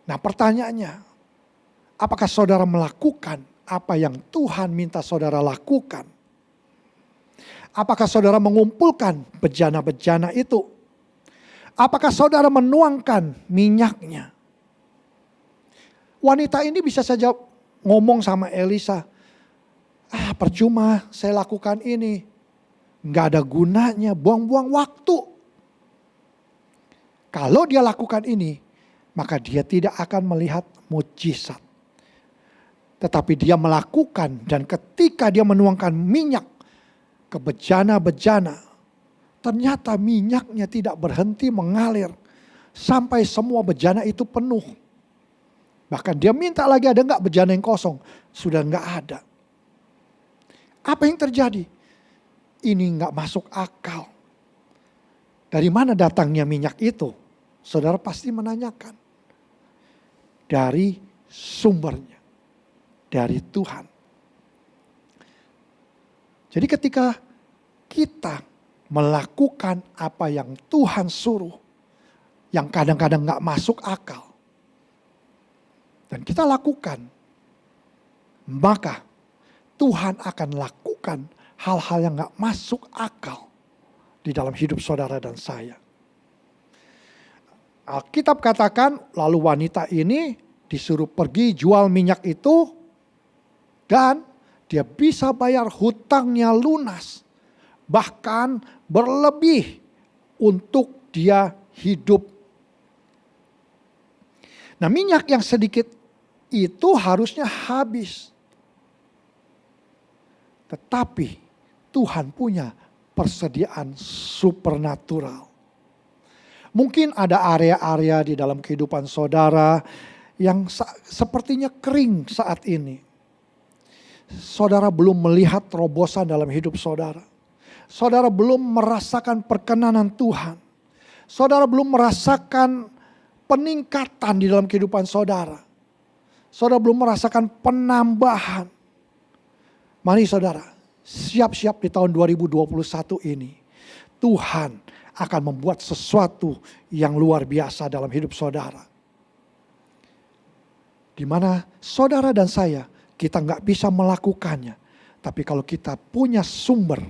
Nah, pertanyaannya, apakah saudara melakukan apa yang Tuhan minta saudara lakukan? Apakah saudara mengumpulkan bejana-bejana itu? Apakah saudara menuangkan minyaknya? Wanita ini bisa saja ngomong sama Elisa, percuma saya lakukan ini. Gak ada gunanya, buang-buang waktu. Kalau dia lakukan ini, maka dia tidak akan melihat mujizat. Tetapi dia melakukan, dan ketika dia menuangkan minyak ke bejana-bejana, ternyata minyaknya tidak berhenti mengalir sampai semua bejana itu penuh. Bahkan dia minta lagi, ada enggak bejana yang kosong? Sudah enggak ada. Apa yang terjadi? Ini enggak masuk akal. Dari mana datangnya minyak itu? Saudara pasti menanyakan. Dari sumbernya. Dari Tuhan. Jadi ketika kita melakukan apa yang Tuhan suruh, yang kadang-kadang gak masuk akal, dan kita lakukan, maka Tuhan akan lakukan hal-hal yang gak masuk akal di dalam hidup saudara dan saya. Alkitab katakan, lalu wanita ini disuruh pergi jual minyak itu, dan dia bisa bayar hutangnya lunas. Bahkan berlebih untuk dia hidup. Nah, minyak yang sedikit itu harusnya habis. Tetapi Tuhan punya persediaan supernatural. Mungkin ada area-area di dalam kehidupan saudara yang sepertinya kering saat ini. Saudara belum melihat terobosan dalam hidup saudara. Saudara belum merasakan perkenanan Tuhan. Saudara belum merasakan peningkatan di dalam kehidupan saudara. Saudara belum merasakan penambahan. Mari saudara, siap-siap di tahun 2021 ini, Tuhan akan membuat sesuatu yang luar biasa dalam hidup saudara. Di mana saudara dan saya, kita nggak bisa melakukannya. Tapi kalau kita punya sumber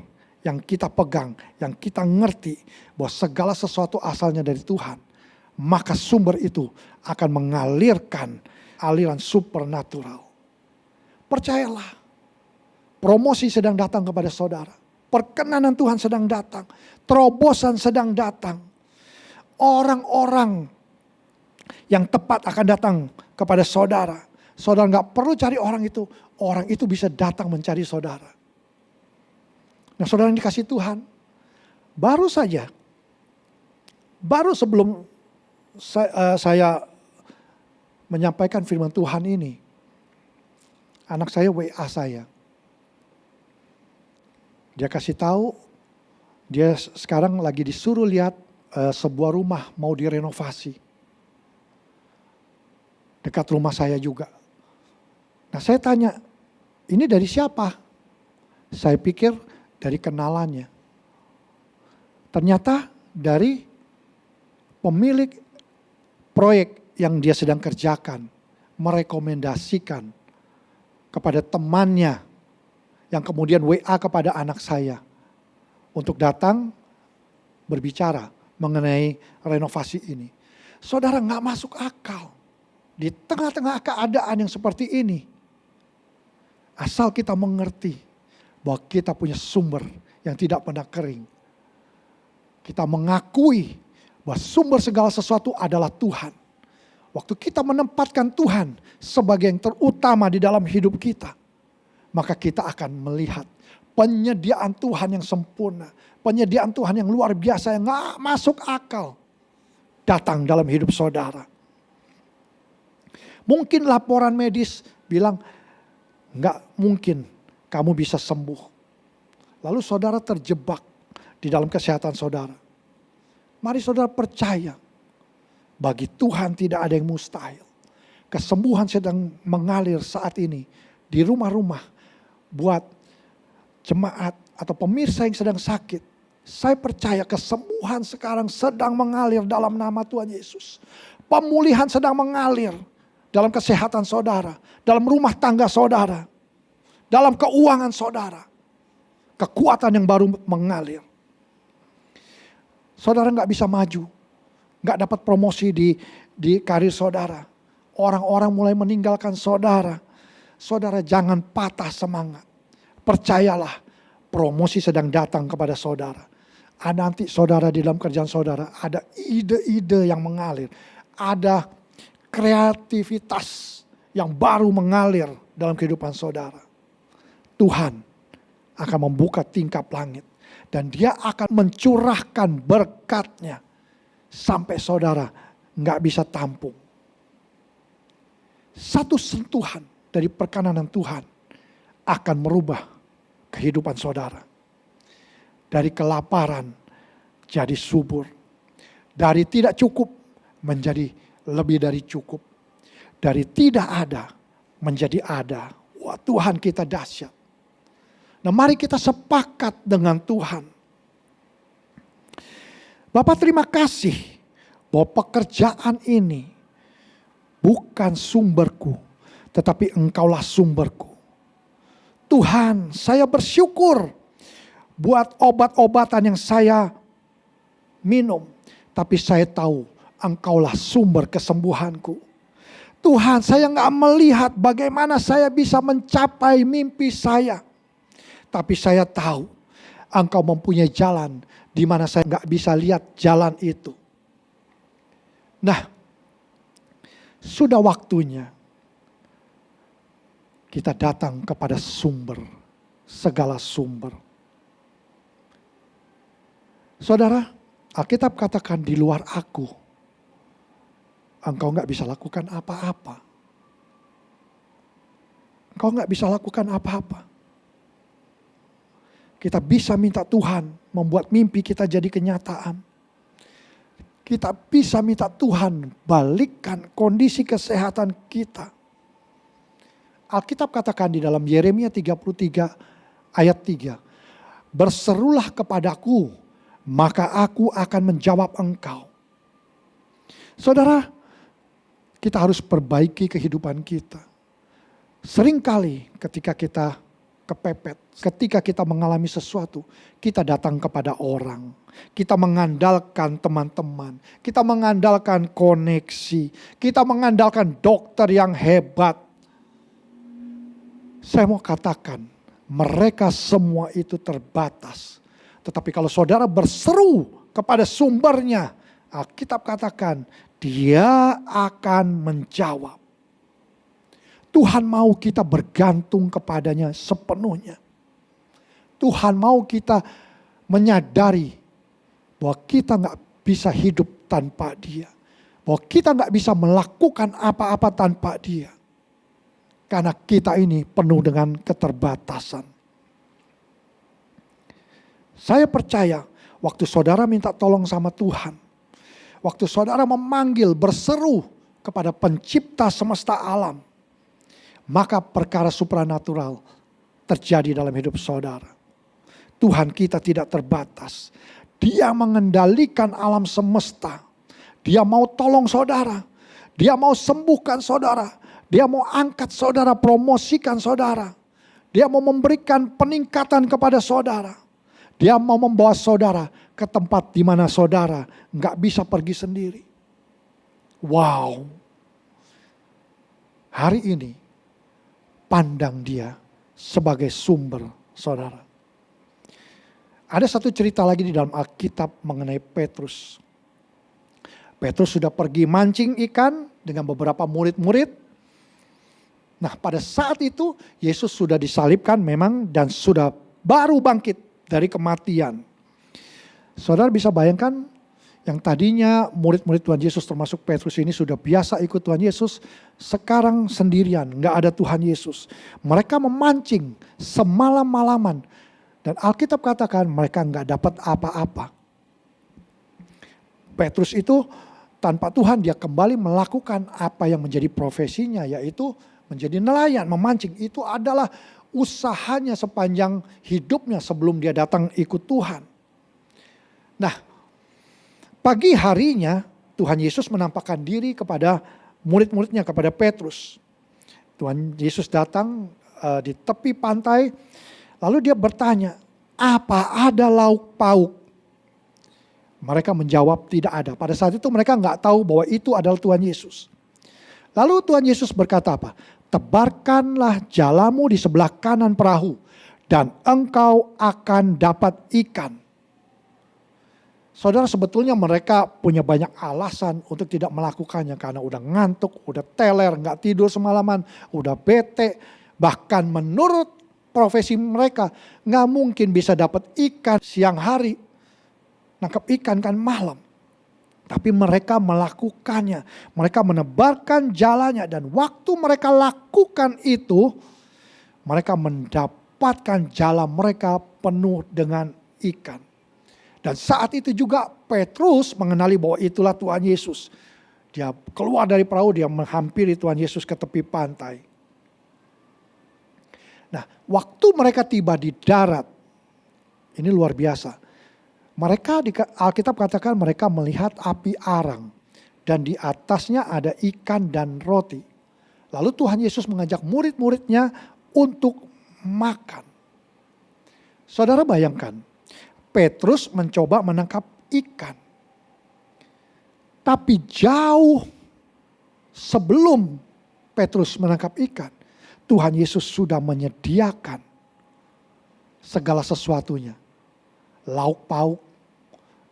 yang kita pegang, yang kita ngerti bahwa segala sesuatu asalnya dari Tuhan, maka sumber itu akan mengalirkan aliran supernatural. Percayalah, promosi sedang datang kepada saudara. Perkenanan Tuhan sedang datang. Terobosan sedang datang. Orang-orang yang tepat akan datang kepada saudara. Saudara gak perlu cari orang itu. Orang itu bisa datang mencari saudara. Nah, saudara yang dikasih Tuhan. Baru sebelum saya menyampaikan firman Tuhan ini. Anak saya WA saya. Dia kasih tahu, dia sekarang lagi disuruh lihat sebuah rumah mau direnovasi. Dekat rumah saya juga. Nah, saya tanya, ini dari siapa? Saya pikir dari kenalannya. Ternyata dari pemilik proyek yang dia sedang kerjakan, merekomendasikan kepada temannya yang kemudian WA kepada anak saya untuk datang berbicara mengenai renovasi ini. Saudara, gak masuk akal di tengah-tengah keadaan yang seperti ini. Asal kita mengerti bahwa kita punya sumber yang tidak pernah kering. Kita mengakui bahwa sumber segala sesuatu adalah Tuhan. Waktu kita menempatkan Tuhan sebagai yang terutama di dalam hidup kita, maka kita akan melihat penyediaan Tuhan yang sempurna. Penyediaan Tuhan yang luar biasa yang gak masuk akal datang dalam hidup saudara. Mungkin laporan medis bilang gak mungkin kamu bisa sembuh. Lalu saudara terjebak di dalam kesehatan saudara. Mari saudara percaya, bagi Tuhan tidak ada yang mustahil. Kesembuhan sedang mengalir saat ini di rumah-rumah. Buat jemaat atau pemirsa yang sedang sakit, saya percaya kesembuhan sekarang sedang mengalir dalam nama Tuhan Yesus. Pemulihan sedang mengalir dalam kesehatan saudara, dalam rumah tangga saudara, dalam keuangan saudara. Kekuatan yang baru mengalir. Saudara gak bisa maju, gak dapat promosi di karir saudara. Orang-orang mulai meninggalkan saudara. Saudara jangan patah semangat. Percayalah, promosi sedang datang kepada saudara. Nanti saudara di dalam kerjaan saudara ada ide-ide yang mengalir. Ada kreativitas yang baru mengalir dalam kehidupan saudara. Tuhan akan membuka tingkap langit. Dan dia akan mencurahkan berkatnya. Sampai saudara gak bisa tampung. Satu sentuhan dari perkenanan Tuhan akan merubah kehidupan saudara. Dari kelaparan jadi subur. Dari tidak cukup menjadi lebih dari cukup. Dari tidak ada menjadi ada. Wah, Tuhan kita dahsyat. Nah, mari kita sepakat dengan Tuhan. Bapak, terima kasih bahwa pekerjaan ini bukan sumberku, tetapi Engkaulah sumberku. Tuhan, saya bersyukur buat obat-obatan yang saya minum. Tapi saya tahu Engkaulah sumber kesembuhanku. Tuhan, saya gak melihat bagaimana saya bisa mencapai mimpi saya. Tapi saya tahu Engkau mempunyai jalan di mana saya gak bisa lihat jalan itu. Nah, sudah waktunya kita datang kepada sumber, segala sumber. Saudara, Alkitab katakan di luar aku, engkau gak bisa lakukan apa-apa. Engkau gak bisa lakukan apa-apa. Kita bisa minta Tuhan membuat mimpi kita jadi kenyataan. Kita bisa minta Tuhan balikkan kondisi kesehatan kita. Alkitab katakan di dalam Yeremia 33 Ayat 3. Berserulah kepadaku, maka aku akan menjawab engkau. Saudara, kita harus perbaiki kehidupan kita. Seringkali ketika kita kepepet, ketika kita mengalami sesuatu, kita datang kepada orang. Kita mengandalkan teman-teman, kita mengandalkan koneksi, kita mengandalkan dokter yang hebat. Saya mau katakan, mereka semua itu terbatas. Tetapi kalau saudara berseru kepada sumbernya, Alkitab katakan, dia akan menjawab. Tuhan mau kita bergantung kepadanya sepenuhnya. Tuhan mau kita menyadari bahwa kita gak bisa hidup tanpa dia. Bahwa kita gak bisa melakukan apa-apa tanpa dia. Karena kita ini penuh dengan keterbatasan. Saya percaya waktu saudara minta tolong sama Tuhan. Waktu saudara memanggil, berseru kepada pencipta semesta alam. Maka perkara supranatural terjadi dalam hidup saudara. Tuhan kita tidak terbatas. Dia mengendalikan alam semesta. Dia mau tolong saudara. Dia mau sembuhkan saudara. Dia mau angkat saudara, promosikan saudara. Dia mau memberikan peningkatan kepada saudara. Dia mau membawa saudara ke tempat di mana saudara nggak bisa pergi sendiri. Wow. Hari ini pandang dia sebagai sumber saudara. Ada satu cerita lagi di dalam Alkitab mengenai Petrus. Petrus sudah pergi mancing ikan dengan beberapa murid-murid. Nah, pada saat itu Yesus sudah disalibkan memang dan sudah baru bangkit dari kematian. Saudara bisa bayangkan yang tadinya murid-murid Tuhan Yesus termasuk Petrus ini sudah biasa ikut Tuhan Yesus, sekarang sendirian, nggak ada Tuhan Yesus. Mereka memancing semalam-malaman dan Alkitab katakan mereka nggak dapat apa-apa. Petrus itu tanpa Tuhan dia kembali melakukan apa yang menjadi profesinya, yaitu menjadi nelayan, memancing. Itu adalah usahanya sepanjang hidupnya sebelum dia datang ikut Tuhan. Nah, pagi harinya Tuhan Yesus menampakkan diri kepada murid-muridnya, kepada Petrus. Tuhan Yesus datang di tepi pantai, lalu dia bertanya, apa ada lauk pauk? Mereka menjawab tidak ada. Pada saat itu mereka nggak tahu bahwa itu adalah Tuhan Yesus. Lalu Tuhan Yesus berkata apa? Tebarkanlah jalamu di sebelah kanan perahu dan engkau akan dapat ikan. Saudara, sebetulnya mereka punya banyak alasan untuk tidak melakukannya karena udah ngantuk, udah teler, nggak tidur semalaman, udah bete. Bahkan menurut profesi mereka nggak mungkin bisa dapat ikan siang hari, nangkap ikan kan malam. Tapi mereka melakukannya. Mereka menebarkan jalannya. Dan waktu mereka lakukan itu, mereka mendapatkan jala mereka penuh dengan ikan. Dan saat itu juga Petrus mengenali bahwa itulah Tuhan Yesus. Dia keluar dari perahu, dia menghampiri Tuhan Yesus ke tepi pantai. Nah, waktu mereka tiba di darat, ini luar biasa. Mereka di Alkitab katakan mereka melihat api arang dan di atasnya ada ikan dan roti. Lalu Tuhan Yesus mengajak murid-muridnya untuk makan. Saudara bayangkan, Petrus mencoba menangkap ikan. Tapi jauh sebelum Petrus menangkap ikan, Tuhan Yesus sudah menyediakan segala sesuatunya. Lauk pauk.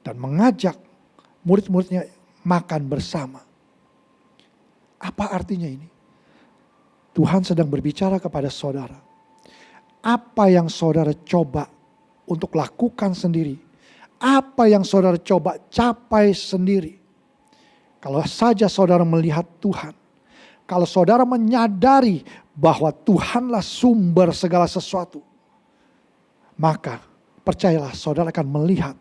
Dan mengajak murid-muridnya makan bersama. Apa artinya ini? Tuhan sedang berbicara kepada saudara. Apa yang saudara coba untuk lakukan sendiri? Apa yang saudara coba capai sendiri? Kalau saja saudara melihat Tuhan. Kalau saudara menyadari bahwa Tuhanlah sumber segala sesuatu. Maka percayalah saudara akan melihat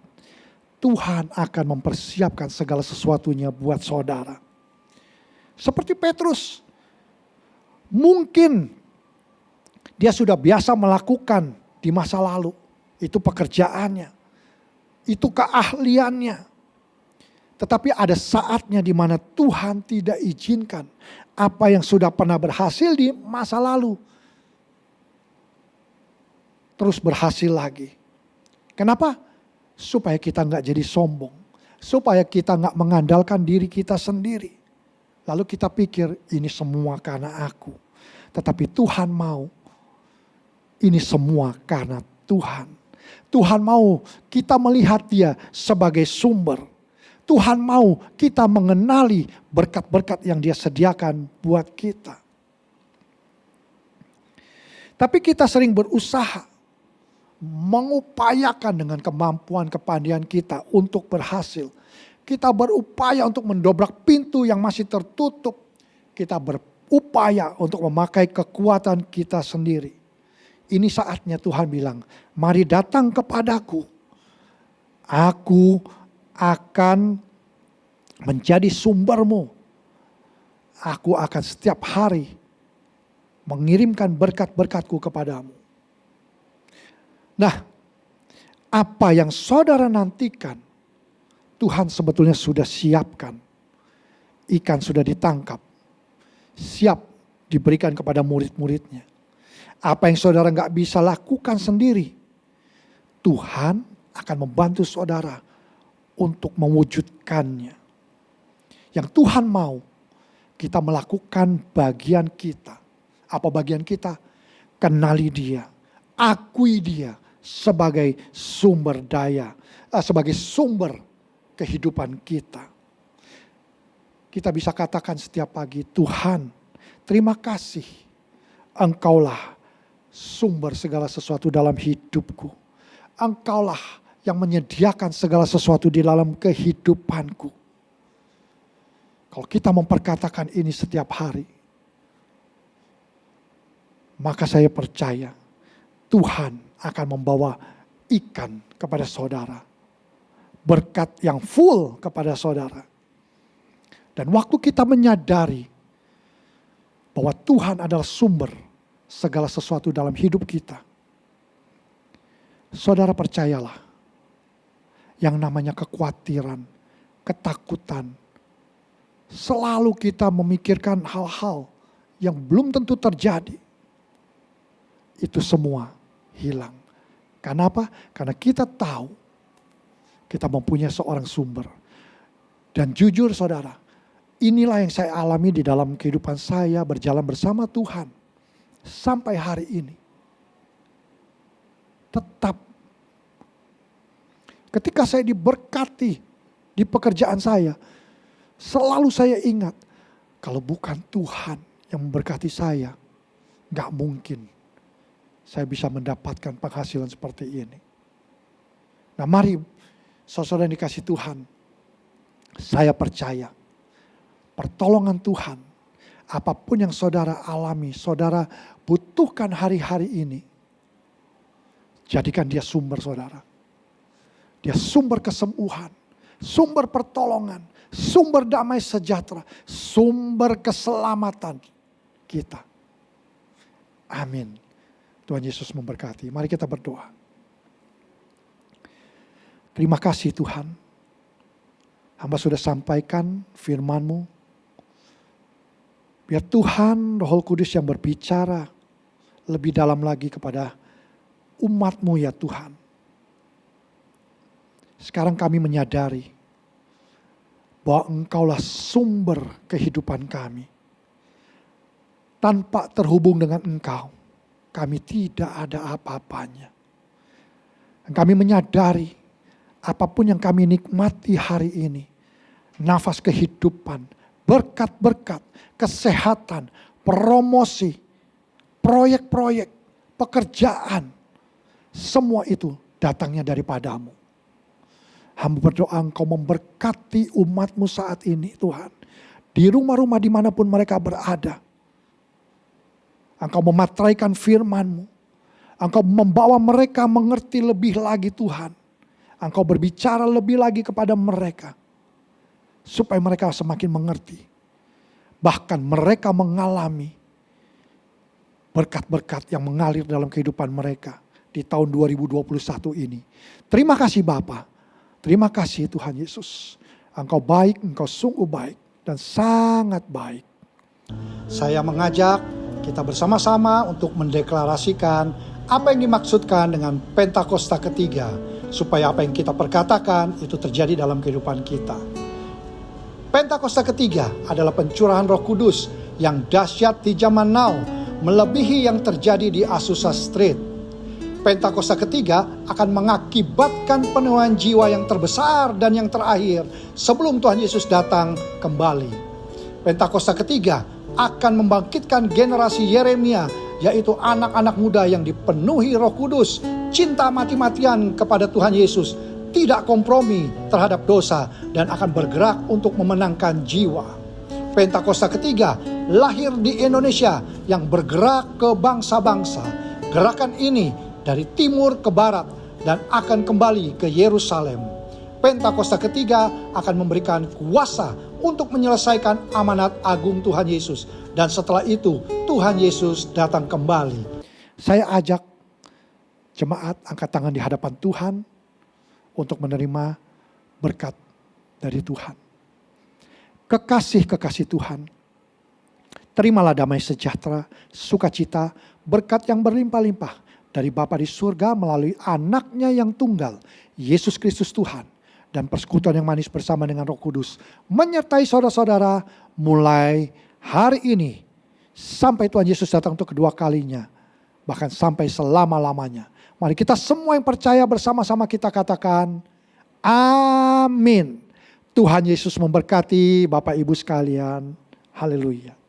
Tuhan akan mempersiapkan segala sesuatunya buat saudara. Seperti Petrus. Mungkin dia sudah biasa melakukan di masa lalu. Itu pekerjaannya. Itu keahliannya. Tetapi ada saatnya di mana Tuhan tidak izinkan apa yang sudah pernah berhasil di masa lalu terus berhasil lagi. Kenapa? Supaya kita nggak jadi sombong. Supaya kita nggak mengandalkan diri kita sendiri. Lalu kita pikir ini semua karena aku. Tetapi Tuhan mau ini semua karena Tuhan. Tuhan mau kita melihat Dia sebagai sumber. Tuhan mau kita mengenali berkat-berkat yang Dia sediakan buat kita. Tapi kita sering berusaha mengupayakan dengan kemampuan kepandaian kita untuk berhasil. Kita berupaya untuk mendobrak pintu yang masih tertutup. Kita berupaya untuk memakai kekuatan kita sendiri. Ini saatnya Tuhan bilang, mari datang kepadaku. Aku akan menjadi sumbermu. Aku akan setiap hari mengirimkan berkat-berkatku kepadamu. Nah, apa yang saudara nantikan, Tuhan sebetulnya sudah siapkan. Ikan sudah ditangkap, siap diberikan kepada murid-muridnya. Apa yang saudara nggak bisa lakukan sendiri, Tuhan akan membantu saudara untuk mewujudkannya. Yang Tuhan mau, kita melakukan bagian kita. Apa bagian kita? Kenali Dia, akui Dia sebagai sumber daya, sebagai sumber kehidupan kita. Kita bisa katakan setiap pagi, Tuhan, terima kasih, Engkaulah sumber segala sesuatu dalam hidupku. Engkaulah yang menyediakan segala sesuatu di dalam kehidupanku. Kalau kita memperkatakan ini setiap hari, maka saya percaya Tuhan akan membawa ikan kepada saudara. Berkat yang full kepada saudara. Dan waktu kita menyadari bahwa Tuhan adalah sumber segala sesuatu dalam hidup kita, saudara percayalah, yang namanya kekhawatiran, ketakutan, selalu kita memikirkan hal-hal yang belum tentu terjadi. Itu semua hilang. Kenapa? Karena kita tahu kita mempunyai seorang sumber. Dan jujur saudara, inilah yang saya alami di dalam kehidupan saya berjalan bersama Tuhan sampai hari ini. Tetap ketika saya diberkati di pekerjaan saya, selalu saya ingat, kalau bukan Tuhan yang memberkati saya, gak mungkin saya bisa mendapatkan penghasilan seperti ini. Nah mari, saudara yang dikasih Tuhan, saya percaya pertolongan Tuhan, apapun yang saudara alami, saudara butuhkan hari-hari ini, jadikan dia sumber saudara. Dia sumber kesembuhan, sumber pertolongan, sumber damai sejahtera, sumber keselamatan kita. Amin. Tuhan Yesus memberkati. Mari kita berdoa. Terima kasih Tuhan. Hamba sudah sampaikan firman-Mu. Biar Tuhan Roh Kudus yang berbicara lebih dalam lagi kepada umat-Mu ya Tuhan. Sekarang kami menyadari bahwa Engkaulah sumber kehidupan kami. Tanpa terhubung dengan Engkau, kami tidak ada apa-apanya. Dan kami menyadari apapun yang kami nikmati hari ini, nafas kehidupan, berkat-berkat, kesehatan, promosi, proyek-proyek, pekerjaan, semua itu datangnya daripada-Mu. Hamba berdoa Engkau memberkati umat-Mu saat ini Tuhan. Di rumah-rumah dimanapun mereka berada. Engkau memateraikan firman-Mu. Engkau membawa mereka mengerti lebih lagi Tuhan. Engkau berbicara lebih lagi kepada mereka. Supaya mereka semakin mengerti. Bahkan mereka mengalami berkat-berkat yang mengalir dalam kehidupan mereka. di tahun 2021 ini. Terima kasih Bapa, terima kasih Tuhan Yesus. Engkau baik, Engkau sungguh baik dan sangat baik. Saya mengajak kita bersama-sama untuk mendeklarasikan apa yang dimaksudkan dengan Pentakosta ketiga, supaya apa yang kita perkatakan itu terjadi dalam kehidupan kita. Pentakosta ketiga adalah pencurahan Roh Kudus yang dahsyat di zaman now, melebihi yang terjadi di Azusa Street. Pentakosta ketiga akan mengakibatkan penuhan jiwa yang terbesar dan yang terakhir sebelum Tuhan Yesus datang kembali. Pentakosta ketiga akan membangkitkan generasi Yeremia, yaitu anak-anak muda yang dipenuhi Roh Kudus, cinta mati-matian kepada Tuhan Yesus, tidak kompromi terhadap dosa, dan akan bergerak untuk memenangkan jiwa. Pentakosta ketiga lahir di Indonesia yang bergerak ke bangsa-bangsa. Gerakan ini dari timur ke barat dan akan kembali ke Yerusalem. Pentakosta ketiga akan memberikan kuasa untuk menyelesaikan amanat agung Tuhan Yesus. Dan setelah itu Tuhan Yesus datang kembali. Saya ajak jemaat angkat tangan di hadapan Tuhan untuk menerima berkat dari Tuhan. Kekasih-kekasih Tuhan, terimalah damai sejahtera, sukacita, berkat yang berlimpah-limpah dari Bapa di surga melalui anaknya yang tunggal, Yesus Kristus Tuhan. Dan persekutuan yang manis bersama dengan Roh Kudus menyertai saudara-saudara mulai hari ini sampai Tuhan Yesus datang untuk kedua kalinya, bahkan sampai selama-lamanya. Mari kita semua yang percaya bersama-sama kita katakan amin. Tuhan Yesus memberkati Bapak Ibu sekalian. Haleluya.